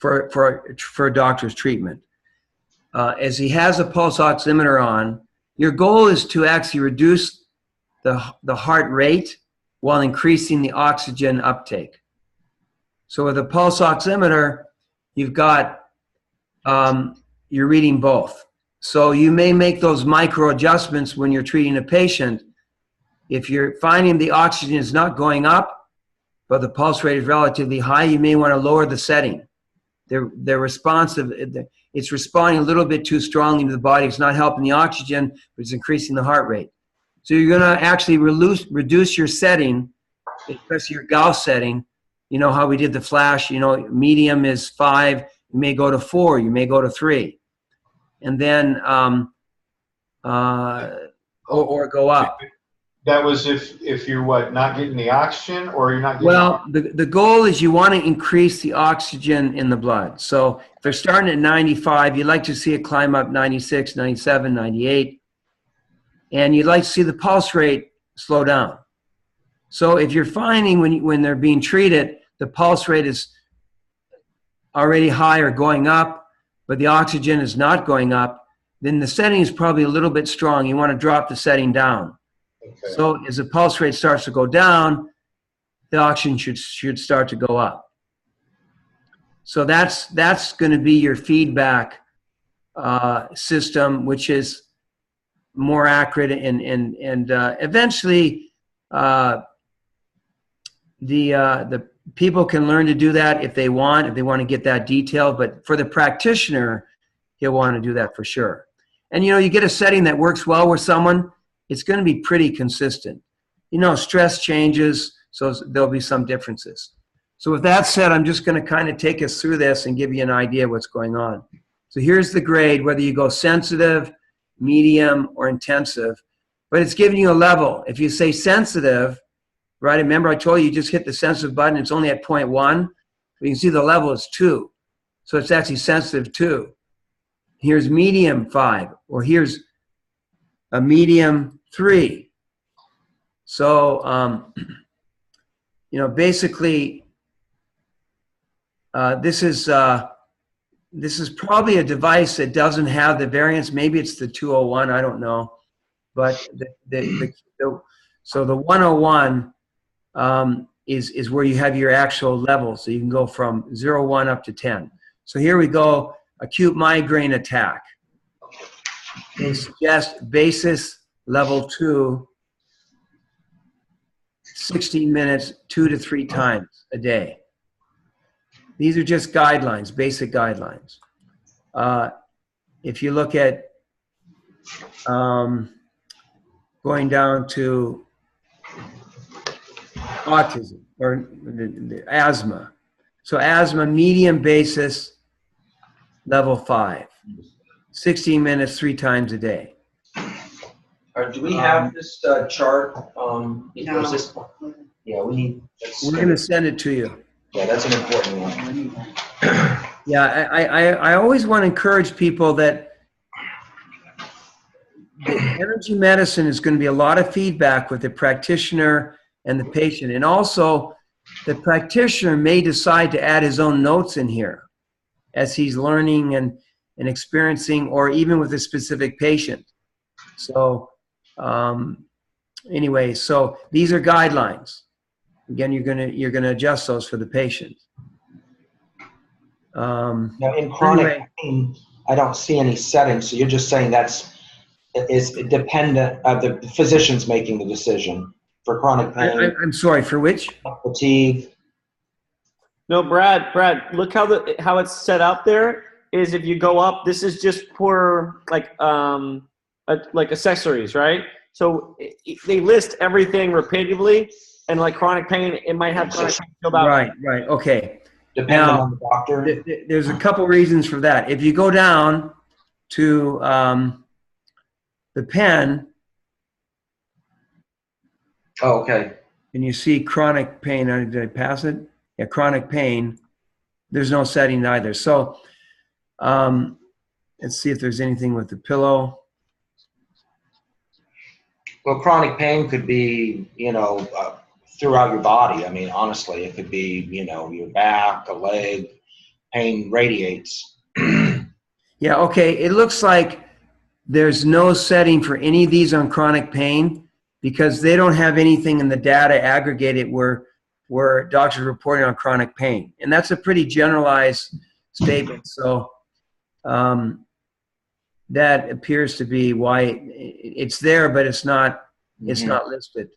for a doctor's treatment. As he has a pulse oximeter on, your goal is to actually reduce the heart rate while increasing the oxygen uptake. So with a pulse oximeter, you've got, you're reading both. So you may make those micro adjustments when you're treating a patient. If you're finding the oxygen is not going up, but the pulse rate is relatively high, you may want to lower the setting. They're responsive. It's responding a little bit too strongly to the body. It's not helping the oxygen, but it's increasing the heart rate. So you're going to actually reduce your setting, especially your Gauss setting. You know how we did the flash, you know, medium is 5, you may go to 4, you may go to 3. And then, or go up. That was if you're what, not getting the oxygen, or you're not getting Well, the goal is you want to increase the oxygen in the blood. So if they're starting at 95, you'd like to see it climb up 96, 97, 98. And you'd like to see the pulse rate slow down. So if you're finding when they're being treated, the pulse rate is already high or going up, but the oxygen is not going up, then the setting is probably a little bit strong. You want to drop the setting down. Okay. So as the pulse rate starts to go down, the oxygen should start to go up. So that's going to be your feedback system, which is more accurate, and eventually the people can learn to do that if they want to get that detailed. But for the practitioner, he'll want to do that for sure. And you get a setting that works well with someone, it's going to be pretty consistent. Stress changes, so there'll be some differences. So with that said, I'm just going to kind of take us through this and give you an idea of what's going on. So here's the grade, whether you go sensitive, medium, or intensive, but it's giving you a level. If you say sensitive, right, remember I told you just hit the sensitive button, it's only at 0.1. You can see the level is 2. So it's actually sensitive 2. Here's medium 5, or here's a medium 3. So, basically, this is probably a device that doesn't have the variance. Maybe it's the 201, I don't know. But so the 101 is where you have your actual level. So you can go from 0, 1 up to 10. So here we go, acute migraine attack. They suggest basis level 2, 16 minutes, 2 to 3 times a day. These are just guidelines, basic guidelines. If you look at going down to autism or the asthma. So asthma, medium basis, level 5. 16 minutes, 3 times a day. Do we have this chart? No. Yeah, we need. We're going to send it to you. Yeah, that's an important one. Yeah, I always want to encourage people that the energy medicine is going to be a lot of feedback with the practitioner and the patient. And also, the practitioner may decide to add his own notes in here as he's learning and experiencing, or even with a specific patient. So anyway, so these are guidelines. Again, you're gonna adjust those for the patient. Now, in chronic pain, I don't see any settings. So you're just saying is dependent. The physician's making the decision for chronic pain. I'm sorry, for which? Fatigue. No, Brad, look how it's set up there. Is if you go up, this is just for like accessories, right? So they list everything repetitively, and like chronic pain, it might have chronic pain about. Right, okay. depending Now, on the doctor? there's a couple reasons for that. If you go down to the pen, Oh, okay. and you see chronic pain, did I pass it? Yeah, chronic pain. There's no setting either. So let's see if there's anything with the pillow. Well, chronic pain could be, throughout your body. I mean, honestly, it could be, your back, a leg, pain radiates. Yeah, okay. It looks like there's no setting for any of these on chronic pain because they don't have anything in the data aggregated where doctors are reporting on chronic pain. And that's a pretty generalized statement. So that appears to be why it's there, but it's not listed.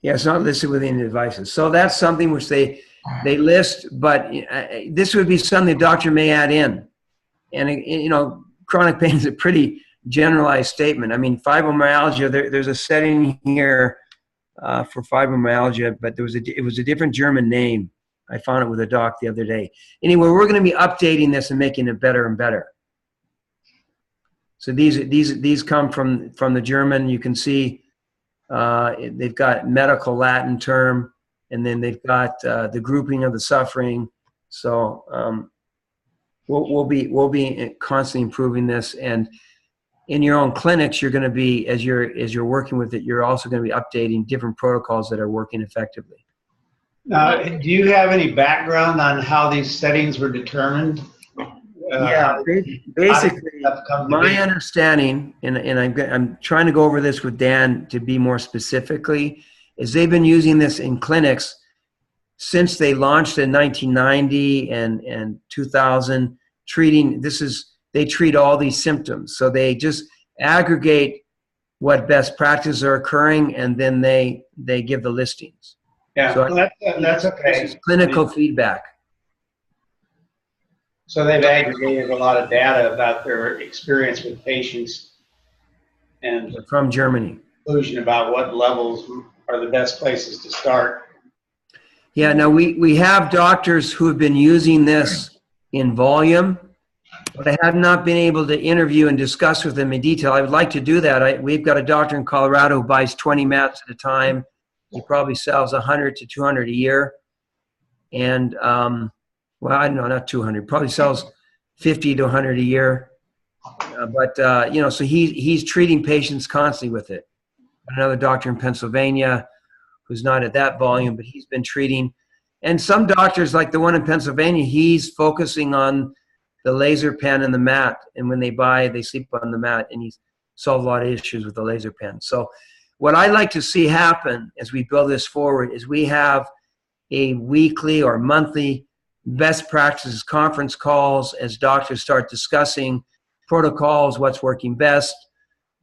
Yeah, it's not listed within the devices. So that's something which they list, but this would be something the doctor may add in. And, chronic pain is a pretty generalized statement. I mean, fibromyalgia, there's a setting here for fibromyalgia, but it was a different German name. I found it with a doc the other day. Anyway, we're going to be updating this and making it better and better. So these come from the German. You can see they've got medical Latin term, and then they've got the grouping of the suffering. So we'll be constantly improving this. And in your own clinics, you're going to be, as you're working with it, you're also going to be updating different protocols that are working effectively. Now, do you have any background on how these settings were determined? Yeah, basically, my understanding, and I'm trying to go over this with Dan to be more specifically, is they've been using this in clinics since they launched in 1990 and 2000, they treat all these symptoms. So they just aggregate what best practices are occurring, and then they give the listings. Yeah, so that's okay. This is clinical feedback. So they've aggregated a lot of data about their experience with patients and from Germany. Conclusion about what levels are the best places to start. Yeah, now we have doctors who have been using this in volume, but I have not been able to interview and discuss with them in detail. I would like to do that. We've got a doctor in Colorado who buys 20 mats at a time. He probably sells 100 to 200 a year. And, well, I don't know, not 200, probably sells 50 to 100 a year. So he's treating patients constantly with it. Another doctor in Pennsylvania who's not at that volume, but he's been treating. And some doctors, like the one in Pennsylvania, he's focusing on the laser pen and the mat. And when they buy, they sleep on the mat, and he's solved a lot of issues with the laser pen. So what I like to see happen as we build this forward is we have a weekly or monthly best practices conference calls as doctors start discussing protocols, what's working best.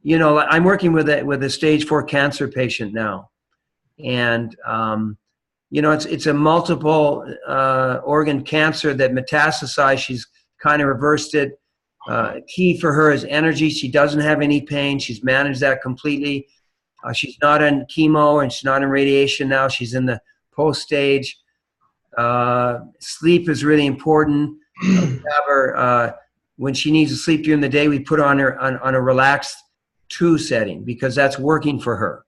I'm working with a stage 4 cancer patient now. And, it's a multiple organ cancer that metastasized. She's kind of reversed it. Key for her is energy. She doesn't have any pain. She's managed that completely. She's not on chemo and she's not in radiation now. She's in the post stage. Sleep is really important. We have her, when she needs to sleep during the day, we put her on a relaxed 2 setting because that's working for her.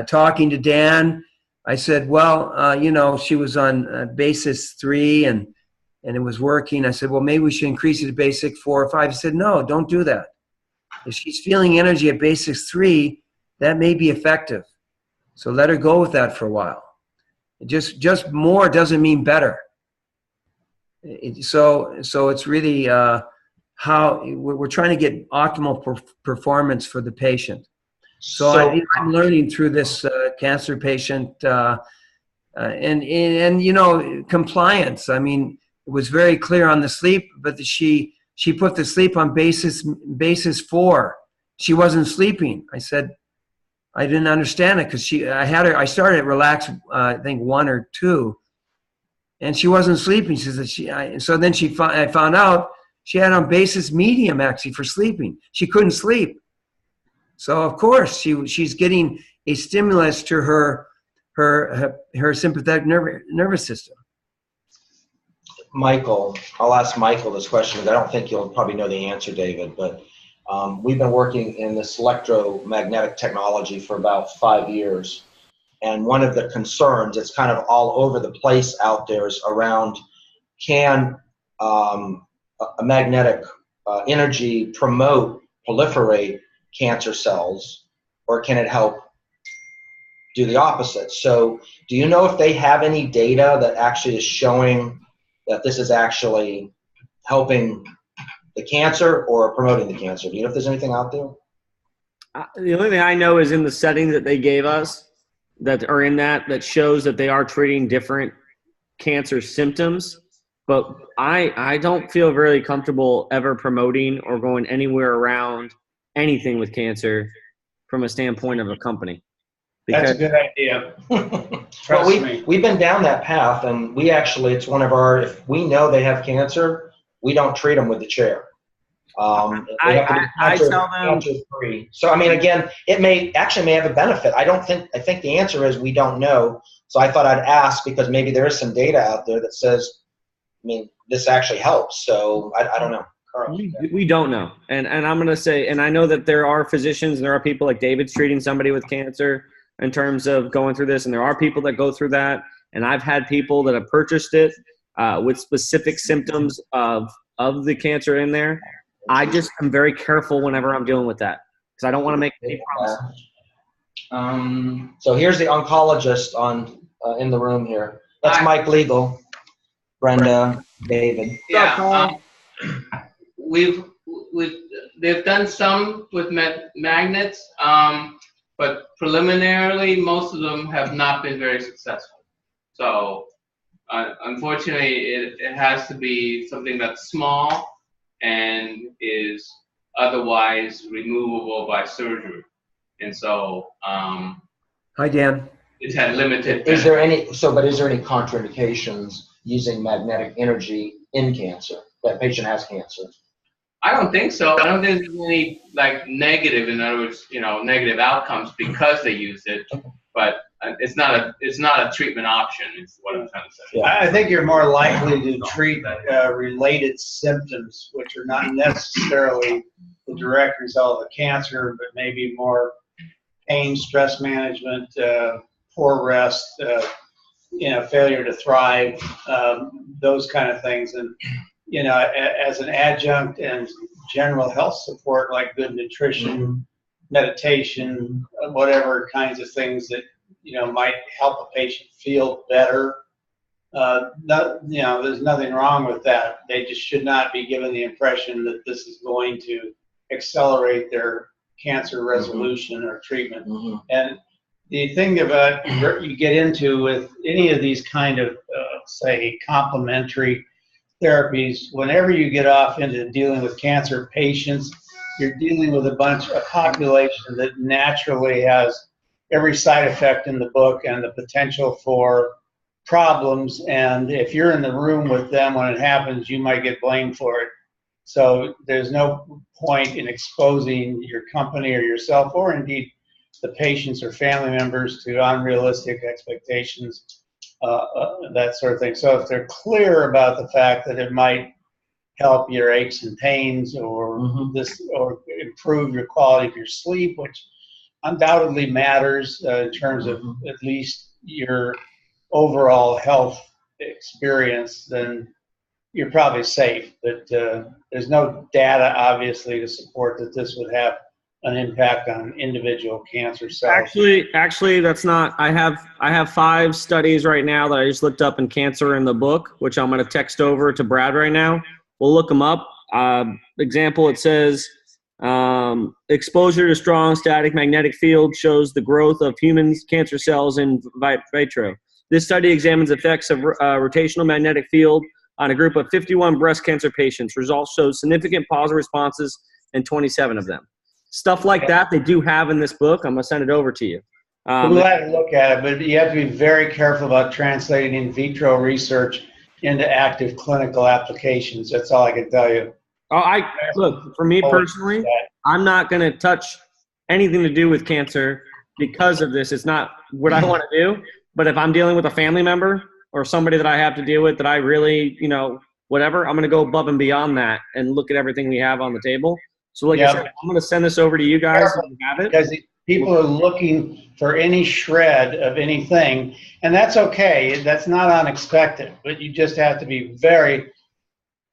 Talking to Dan, I said, well, she was on basis 3 and it was working. I said, well, maybe we should increase it to basic 4 or 5. He said, no, don't do that. If she's feeling energy at basic 3, that may be effective. So let her go with that for a while. Just more doesn't mean better. So it's really how we're trying to get optimal performance for the patient. So I'm learning through this cancer patient and compliance. I mean, it was very clear on the sleep, but she put the sleep on basis 4. She wasn't sleeping. I said, I didn't understand it because I started at relax, I think 1 or 2, and she wasn't sleeping. She said so then I found out she had on basis medium actually for sleeping. She couldn't sleep. So of course she's getting a stimulus to her sympathetic nervous system. Michael, I'll ask Michael this question, because I don't think you'll probably know the answer, David, but we've been working in this electromagnetic technology for about 5 years. And one of the concerns, it's kind of all over the place out there, is around, can a magnetic energy proliferate cancer cells, or can it help do the opposite? So do you know if they have any data that actually is showing that this is actually helping the cancer or promoting the cancer? Do you know if there's anything out there? The only thing I know is in the setting that they gave us that are in that shows that they are treating different cancer symptoms. But I don't feel very comfortable ever promoting or going anywhere around anything with cancer from a standpoint of a company. That's a good idea. Trust me. We've been down that path, and we actually, it's one of our, if we know they have cancer, we don't treat them with the chair. I tell them. Free. So, I mean, again, it may have a benefit. I think the answer is we don't know. So I thought I'd ask, because maybe there is some data out there that says, I mean, this actually helps. So I don't know. Carl. We don't know. And I'm going to say, and I know that there are physicians and there are people like David's treating somebody with cancer in terms of going through this. And there are people that go through that. And I've had people that have purchased it with specific symptoms of the cancer in there. I just am very careful whenever I'm dealing with that, because I don't want to make any promises. So here's the oncologist in the room here. That's Mike Legal, Brenda, David. Yeah, they've done some with magnets, but preliminarily most of them have not been very successful. So unfortunately, it has to be something that's small and is otherwise removable by surgery. And so, Hi, Dan. It's had limited. Is there any contraindications using magnetic energy in cancer? That patient has cancer. I don't think so. I don't think there's any negative, in other words, negative outcomes because they use it. But it's not a treatment option, is what I'm trying to say. Yeah. I think you're more likely to treat related symptoms, which are not necessarily the direct result of cancer, but maybe more pain, stress management, poor rest, failure to thrive, those kind of things. And, as an adjunct and general health support, like good nutrition, meditation, whatever kinds of things that might help a patient feel better. There's nothing wrong with that. They just should not be given the impression that this is going to accelerate their cancer resolution or treatment. And the thing about you get into with any of these kind of, say, complementary therapies, whenever you get off into dealing with cancer patients, you're dealing with a population that naturally has every side effect in the book and the potential for problems. And if you're in the room with them when it happens, you might get blamed for it. So there's no point in exposing your company or yourself, or indeed the patients or family members, to unrealistic expectations, that sort of thing. So if they're clear about the fact that it might help your aches and pains, or or improve your quality of your sleep, which undoubtedly matters in terms of at least your overall health experience, then you're probably safe. But there's no data, obviously, to support that this would have an impact on individual cancer cells. Actually, that's not. I have 5 studies right now that I just looked up in Cancer in the Book, which I'm going to text over to Brad right now. We'll look them up. Example, it says exposure to strong static magnetic field shows the growth of human cancer cells in vitro. This study examines effects of rotational magnetic field on a group of 51 breast cancer patients. Results show significant positive responses in 27 of them. Stuff like that they do have in this book. I'm going to send it over to you. We'll have to look at it, but you have to be very careful about translating in vitro research into active clinical applications. That's all I can tell you. Oh, look, for me personally, I'm not going to touch anything to do with cancer because of this. It's not what I want to do. But if I'm dealing with a family member or somebody that I have to deal with that I really, whatever, I'm going to go above and beyond that and look at everything we have on the table. So like I said, I'm going to send this over to you guys so you have it. Because people are looking for any shred of anything, and that's okay. That's not unexpected, but you just have to be very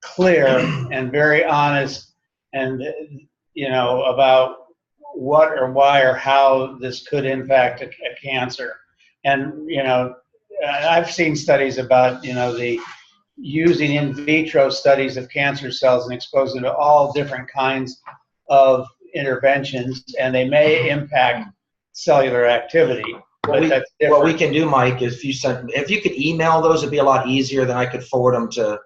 clear and very honest and, about what or why or how this could impact a cancer. And, I've seen studies about, the using in vitro studies of cancer cells and expose them to all different kinds of interventions, and they may impact cellular activity. But that's different. What we can do, Mike, is if you could email those, it'd be a lot easier. Then I could forward them to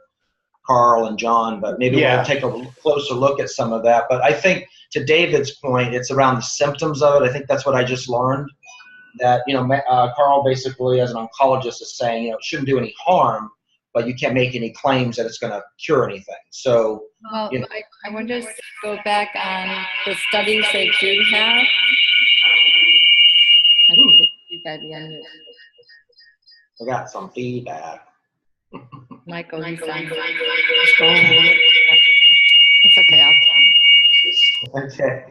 Carl and John. But maybe we'll take a closer look at some of that. But I think to David's point, it's around the symptoms of it. I think that's what I just learned. That Carl basically, as an oncologist, is saying it shouldn't do any harm, but you can't make any claims that it's going to cure anything. So, well, I want to just go back on the studies they do have. I think the feedback again. I got some feedback. Michael, he's on. It's okay, I'll tell. Okay.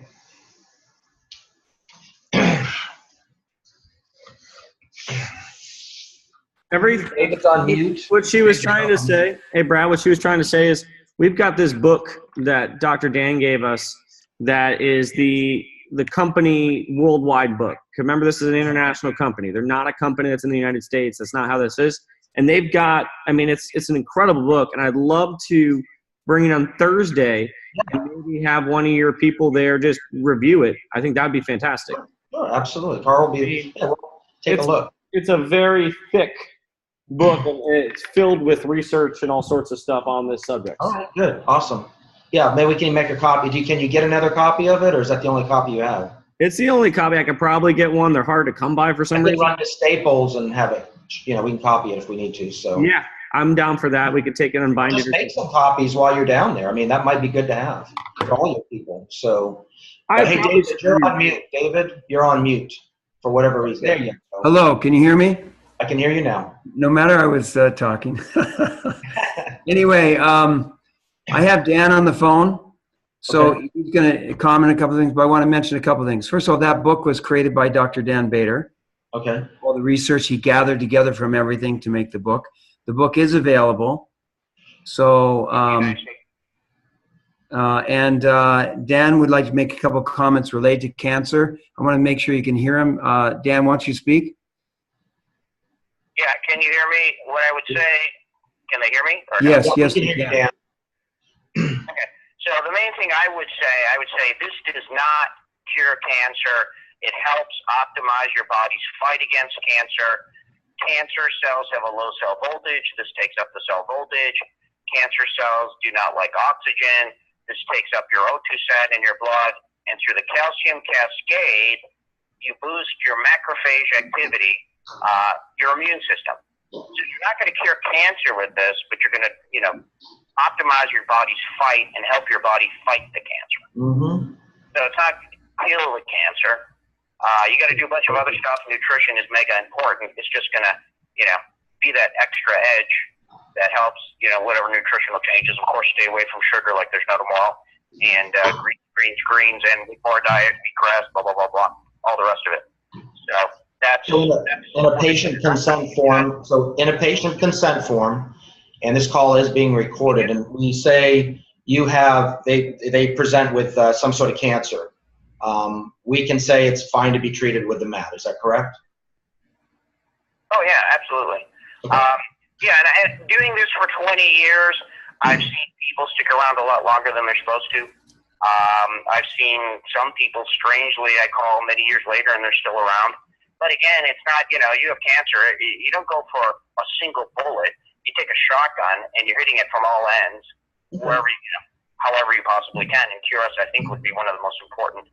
David's on mute. What she was trying to say, hey Brad, what she was trying to say is we've got this book that Dr. Dan gave us that is the company worldwide book. Remember, this is an international company. They're not a company that's in the United States. That's not how this is. And they've got, it's an incredible book, and I'd love to bring it on Thursday and maybe have one of your people there just review it. I think that would be fantastic. Sure, absolutely. Carl will be, take a look. It's a very thick book, and it's filled with research and all sorts of stuff on this subject. All right, good, awesome. Yeah, maybe we can make a copy. Can you get another copy of it, or is that the only copy you have? It's the only copy. I could probably get one. They're hard to come by for some reason. Run to Staples and have it. We can copy it if we need to. So yeah, I'm down for that. We could take it and bind it. Just make some copies while you're down there. That might be good to have for all your people. So, hey, David, you're on mute. David, you're on mute for whatever reason. There you go. Hello, can you hear me? I can hear you now. No matter, I was talking. Anyway, I have Dan on the phone, so he's going to comment a couple of things, but I want to mention a couple of things. First of all, that book was created by Dr. Dan Bader. Okay. All the research he gathered together from everything to make the book. The book is available. So, Dan would like to make a couple of comments related to cancer. I want to make sure you can hear him. Dan, why don't you speak? Yeah, can you hear me? What I would say, can they hear me? Yes, no? yes, we can hear you, Dan. Okay, so the main thing I would say this does not cure cancer. It helps optimize your body's fight against cancer. Cancer cells have a low cell voltage. This takes up the cell voltage. Cancer cells do not like oxygen. This takes up your O2 set in your blood. And through the calcium cascade, you boost your macrophage activity, your immune system. So you're not going to cure cancer with this, but you're going to, optimize your body's fight and help your body fight the cancer. Mm-hmm. So it's not kill the cancer. You got to do a bunch of other stuff. Nutrition is mega important. It's just going to, be that extra edge that helps, whatever nutritional changes. Of course, stay away from sugar like there's no tomorrow. And greens, and poor diet, wheat grass, blah, blah, blah, blah, all the rest of it. So that's in a patient consent form. So in a patient consent form, and this call is being recorded, and we say they present with some sort of cancer. We can say it's fine to be treated with the mat. Is that correct? Oh yeah, absolutely. Okay. And doing this for 20 years, I've seen people stick around a lot longer than they're supposed to. I've seen some people, strangely, I call many years later, and they're still around. But again, it's not, you have cancer. You don't go for a single bullet. You take a shotgun and you're hitting it from all ends, wherever however you possibly can. And QRS, I think, would be one of the most important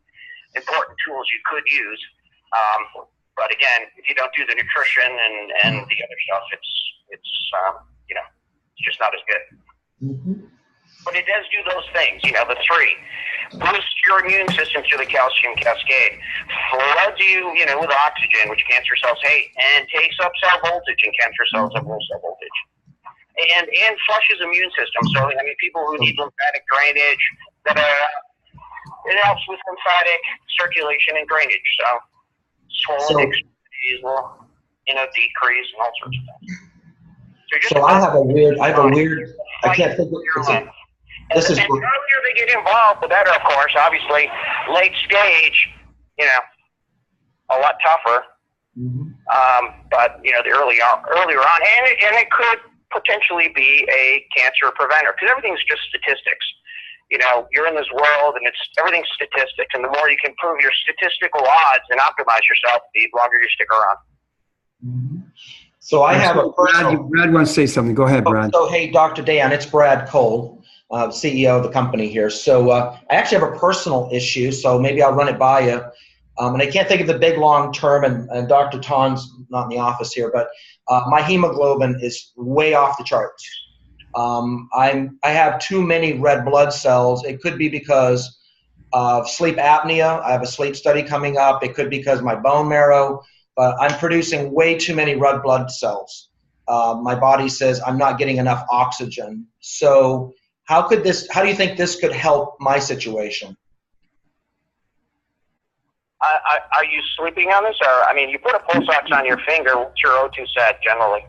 tools you could use. But again, if you don't do the nutrition and the other stuff, it's It's just not as good. Mm-hmm. But it does do those things, you know, the three. Boosts your immune system through the calcium cascade. Floods you, you know, with oxygen, which cancer cells hate, and takes up cell voltage, and cancer cells have low cell voltage. And flushes immune system. So, I mean, people who need lymphatic drainage, it helps with lymphatic circulation and drainage. So, swollen extremities will, you know, decrease and all sorts of things. So I have a weird, I can't think of this is. The earlier they get involved, the better, of course. Obviously, late stage, you know, a lot tougher. Mm-hmm. But you know, the earlier on, and it could potentially be a cancer preventer because everything's just statistics. You know, you're in this world, and everything's statistics. And the more you can prove your statistical odds and optimize yourself, the longer you stick around. Mm-hmm. So I have a personal. Brad wants to say something. Go ahead, Brad. So hey, Dr. Dan, it's Brad Cole, CEO of the company here. So I actually have a personal issue, so maybe I'll run it by you. And I can't think of the big long term, and Dr. Ton's not in the office here, but my hemoglobin is way off the charts. I have too many red blood cells. It could be because of sleep apnea. I have a sleep study coming up. It could be because of my bone marrow. But I'm producing way too many red blood cells. My body says I'm not getting enough oxygen. So how do you think this could help my situation? Are you sleeping on this? Or, I mean, you put a pulse ox on your finger. What's your O2 sat generally?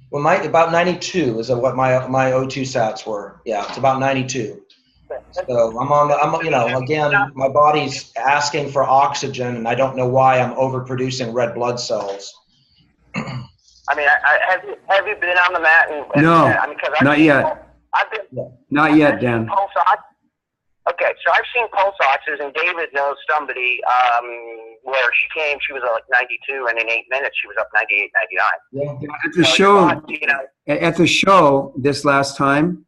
Well, about 92 is what my O2 sats were. Yeah, it's about 92. So again, my body's asking for oxygen, and I don't know why I'm overproducing red blood cells. I mean, have you been on the mat? No, I mean, not yet. Not yet, Dan. Okay, so I've seen pulse oxes, and David knows somebody where she came. She was at like 92, and in 8 minutes she was up 98, 99. Yeah. At the show this last time,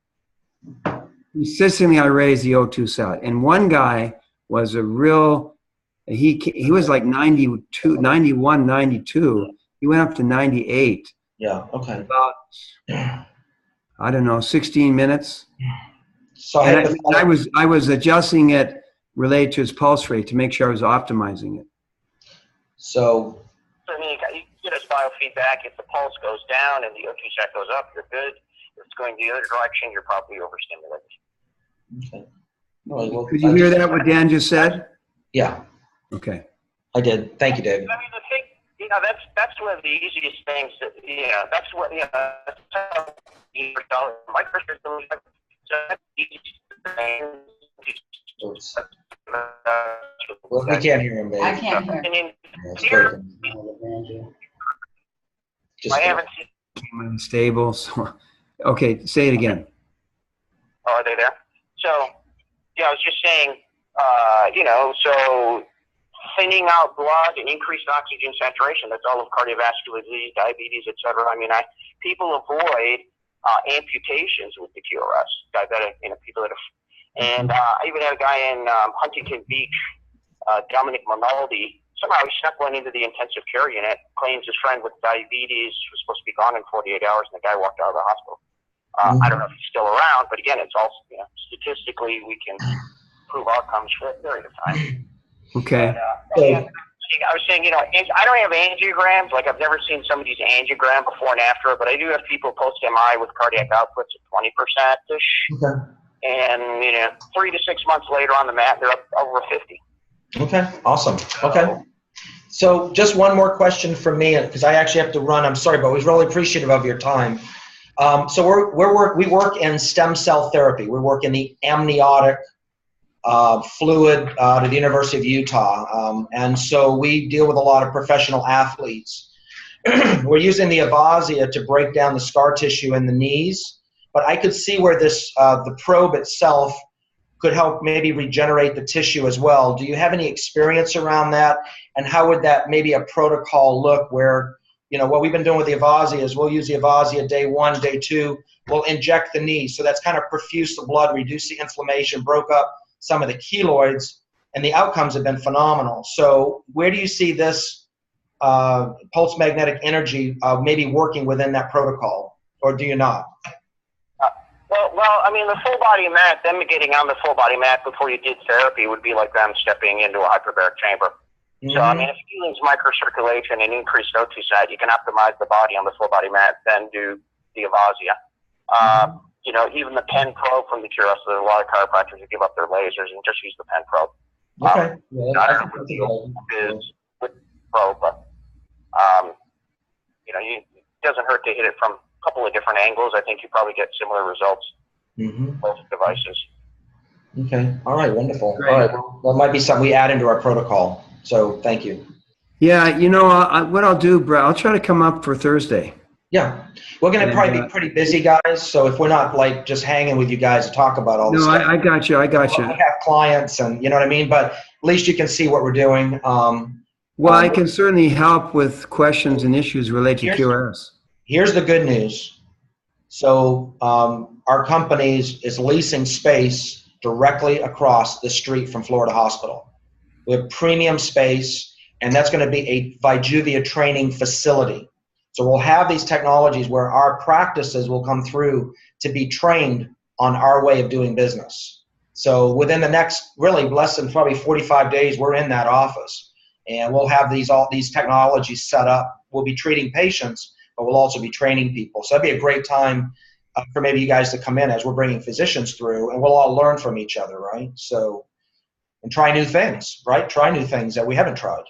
consistently I raised the O2 sat, and one guy was a real. He was like 92, 91, 92. He went up to 98. Yeah. Okay. About, I don't know, 16 minutes. So I was adjusting it related to his pulse rate to make sure I was optimizing it. So I mean, you get us biofeedback. If the pulse goes down and the O2 sat goes up, you're good. If it's going the other direction, you're probably overstimulated. Okay. Well, could you hear that, what Dan just said? Yeah. Okay. I did. Thank you, David. I mean, the thing, you know, that's one of the easiest things that, you know, that's what, you know, that's how my first is the well, we can't hear him, Dave. I can't hear. I haven't seen. Stable. So, okay, say it again. Oh, are they there? So, yeah, I was just saying, you know, so thinning out blood and increased oxygen saturation, that's all of cardiovascular disease, diabetes, etc. I mean, people avoid amputations with the QRS, diabetic, you know, people that have, and I even had a guy in Huntington Beach, Dominic Monaldi. Somehow he snuck one into the intensive care unit, claims his friend with diabetes was supposed to be gone in 48 hours, and the guy walked out of the hospital. I don't know if he's still around, but again, it's all, you know, statistically we can prove outcomes for a period of time. Okay. But, I was saying, you know, I don't have angiograms. Like, I've never seen somebody's angiogram before and after, but I do have people post-MI with cardiac outputs of 20%-ish. Okay. And, you know, 3 to 6 months later on the mat, they're up over 50. Okay, awesome. Okay. So just one more question from me, because I actually have to run. I'm sorry, but I was really appreciative of your time. So we work in stem cell therapy. We work in the amniotic fluid out of the University of Utah. And so we deal with a lot of professional athletes. We're using the Avasia to break down the scar tissue in the knees, but I could see where this, the probe itself could help maybe regenerate the tissue as well. Do you have any experience around that? And how would that maybe a protocol look where, you know, what we've been doing with the Avasia is we'll use the Avasia day 1, day 2, we'll inject the knee. So that's kind of perfused the blood, reduced the inflammation, broke up some of the keloids, and the outcomes have been phenomenal. So where do you see this pulse magnetic energy maybe working within that protocol, or do you not? Well, I mean, the full body mat, them getting on the full body mat before you did therapy would be like them stepping into a hyperbaric chamber. So, I mean, if you use microcirculation and increased O2 sat, you can optimize the body on the full body mat, then do the Avasia. You know, even the pen probe from the QRS, there's a lot of chiropractors who give up their lasers and just use the pen probe. Okay. I don't know what the deal is with the probe, but, you know, it doesn't hurt to hit it from a couple of different angles. I think you probably get similar results with both devices. Okay. All right. Wonderful. Great. All right. Well, that might be something we add into our protocol. So thank you. Yeah, you know, what I'll do, Brad, I'll try to come up for Thursday. Yeah. We're going to probably be pretty busy, guys. So if we're not like just hanging with you guys to talk about all this No, stuff. I got you. I got you. We have clients and you know what I mean? But at least you can see what we're doing. Well, I can certainly help with questions and issues related to QRS. Here's the good news. So our company is leasing space directly across the street from Florida Hospital. We have premium space, and that's going to be a Vijuvia training facility. So we'll have these technologies where our practices will come through to be trained on our way of doing business. So within the next, really less than probably 45 days, we're in that office. And we'll have all these technologies set up. We'll be treating patients, but we'll also be training people. So that'd be a great time for maybe you guys to come in as we're bringing physicians through, and we'll all learn from each other, right? So, and try new things, right? Try new things that we haven't tried.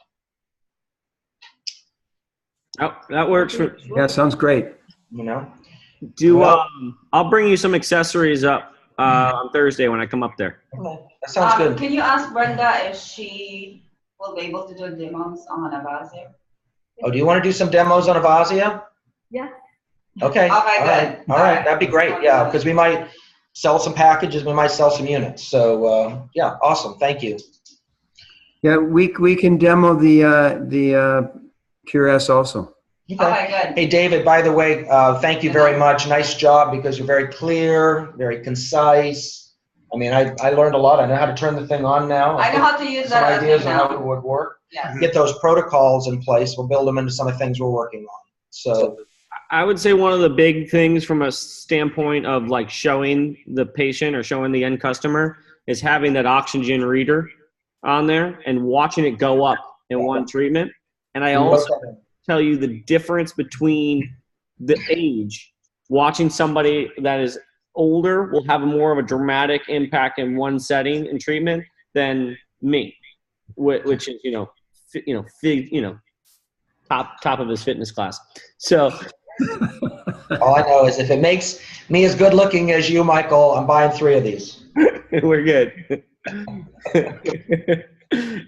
Oh, that works. Yeah, sounds great. You know? I'll bring you some accessories up on Thursday when I come up there. Okay. That sounds good. Can you ask Brenda if she will be able to do demos on Avasia? Oh, do you want to do some demos on Avasia? Yeah. Okay. All right. All right. That'd be great. Yeah, because we might sell some packages. We might sell some units. So, yeah, awesome. Thank you. Yeah, we can demo the QRS also. Okay, good. Hey, David, by the way, thank you very much. Nice job because you're very clear, very concise. I mean, I learned a lot. I know how to turn the thing on now. I know how to use some that. ideas on how it would work. Yes. Get those protocols in place. We'll build them into some of the things we're working on. So I would say one of the big things from a standpoint of like showing the patient or showing the end customer is having that oxygen reader on there and watching it go up in one treatment. And I also tell you the difference between the age. Watching somebody that is older will have more of a dramatic impact in one setting in treatment than me, which is top of his fitness class. So all I know is if it makes me as good looking as you, Michael, I'm buying 3 of these. We're good.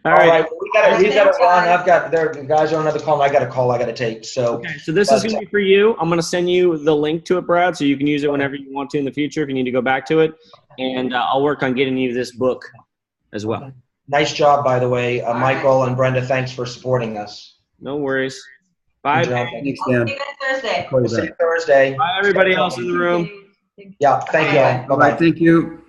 All right. We've got to run. I've got the guys on another call. And I got a call I got to take. So okay, so this is going to be for you. I'm going to send you the link to it, Brad, so you can use it whenever you want to in the future if you need to go back to it. And I'll work on getting you this book as well. Nice job, by the way, Michael and Brenda. Thanks for supporting us. No worries. Bye. Thanks, I'll Dan. see you Thursday. We'll see you Thursday. Bye, everybody else in the room. Yeah. Thank you all. Bye-bye. Thank you.